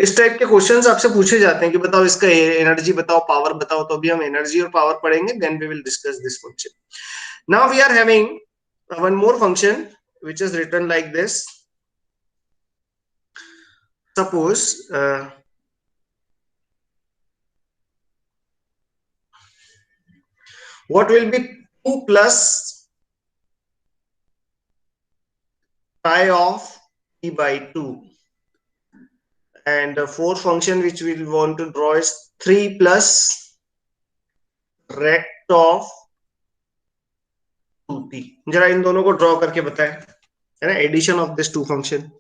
इस टाइप के क्वेश्चंस आपसे पूछे जाते हैं कि बताओ इसका एनर्जी बताओ, पावर बताओ, तो अभी हम एनर्जी और पावर पढ़ेंगे, then we will discuss this function. Now we are having one more function which is written like this. Suppose what will be 2 plus pi of t by 2, and the fourth function which we want to draw is 3 plus rect of 2t। जरा इन दोनों को draw करके बताएं, है ना, addition of this two function.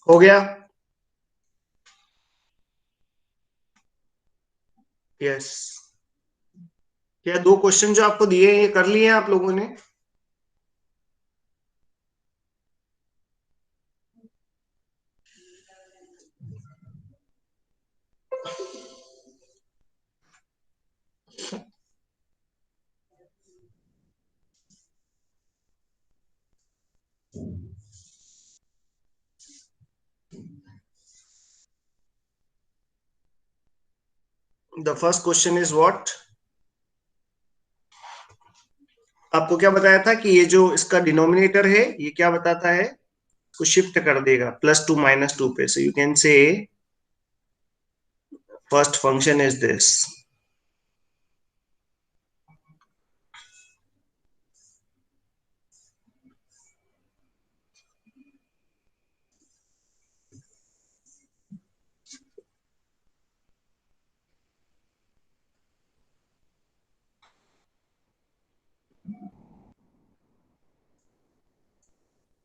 हो गया? Yes. क्या 2 क्वेश्चन जो आपको दिए हैं ये कर लिए हैं आप लोगों ने? The first question is what? आपको क्या बताया था कि ये जो इसका डिनोमिनेटर है ये क्या बताता है? को शिफ्ट कर देगा +2 -2 पे, सो यू कैन से first function is this.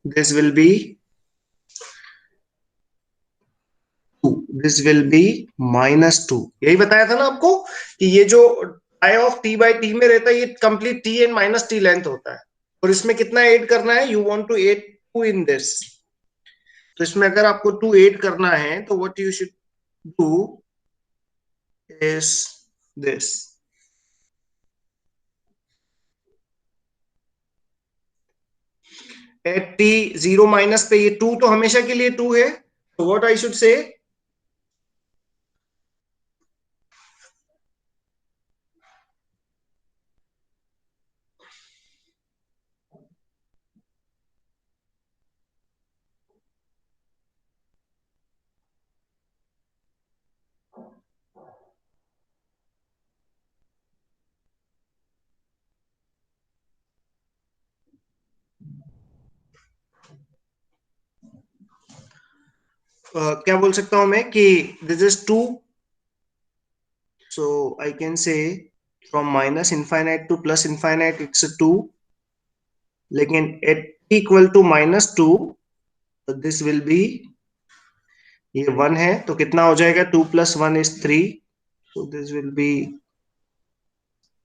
This will be 2. This will be -2. यही बताया था ना आपको कि ये जो I of t by t में रहता है ये complete t and -t length होता है, और इसमें कितना ऐड करना है? You want to add 2 in this. तो इसमें अगर आपको 2 ऐड करना है तो what you should do is this. At t 0 minus पे ये 2 तो हमेशा के लिए 2 है, तो व्हाट आई शुड से? क्या बोल सकता हूं मैं कि this is 2, so I can say from minus infinite to plus infinite it's a 2, लेकिन at equal to -2 this will be, ये 1 है तो कितना हो जाएगा? 2 + 1 is 3, so this will be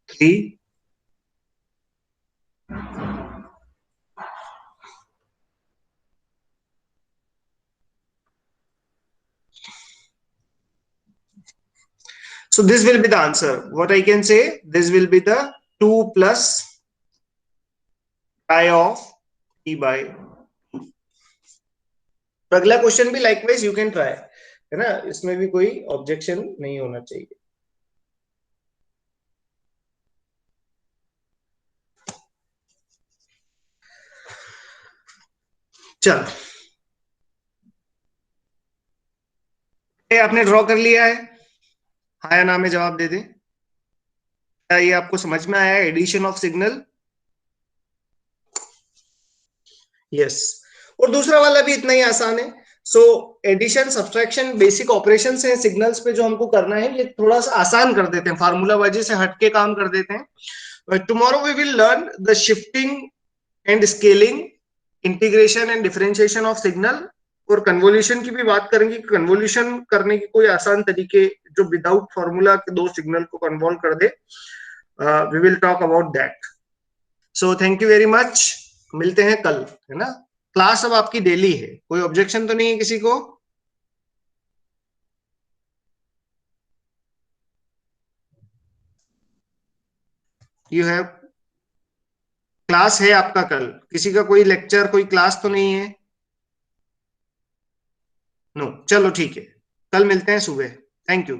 3. So this will be the answer. What I can say, this will be the 2 plus I of t by. तो अगला question भी likewise you can try, है ना, इसमें भी कोई ऑब्जेक्शन नहीं होना चाहिए. चलो, ये आपने ड्रॉ कर लिया है, हाँ या ना में जवाब दे दें. क्या ये आपको समझ में आया? Addition of signal. यस. और दूसरा वाला भी इतना ही आसान है. सो एडिशन सब्सट्रैक्शन बेसिक ऑपरेशंस हैं सिग्नल्स पे जो हमको करना है, ये थोड़ा सा आसान कर देते हैं, फार्मूला बाजी से हटके काम कर देते हैं. Tomorrow we will learn the shifting and scaling, integration and differentiation of signal, और कन्वोल्यूशन की भी बात करेंगे. कन्वोल्यूशन करने की कोई आसान तरीके जो विदाउट फॉर्मूला के दो सिग्नल को कन्वॉल्व कर दे. We will talk about that. So thank you very much. मिलते हैं कल, है ना. क्लास अब आपकी डेली है, कोई ऑब्जेक्शन तो नहीं है किसी को? यू हैव क्लास है आपका कल, किसी का कोई लेक्चर कोई क्लास तो नहीं है? नो, चलो ठीक है, कल मिलते हैं सुबह। Thank you.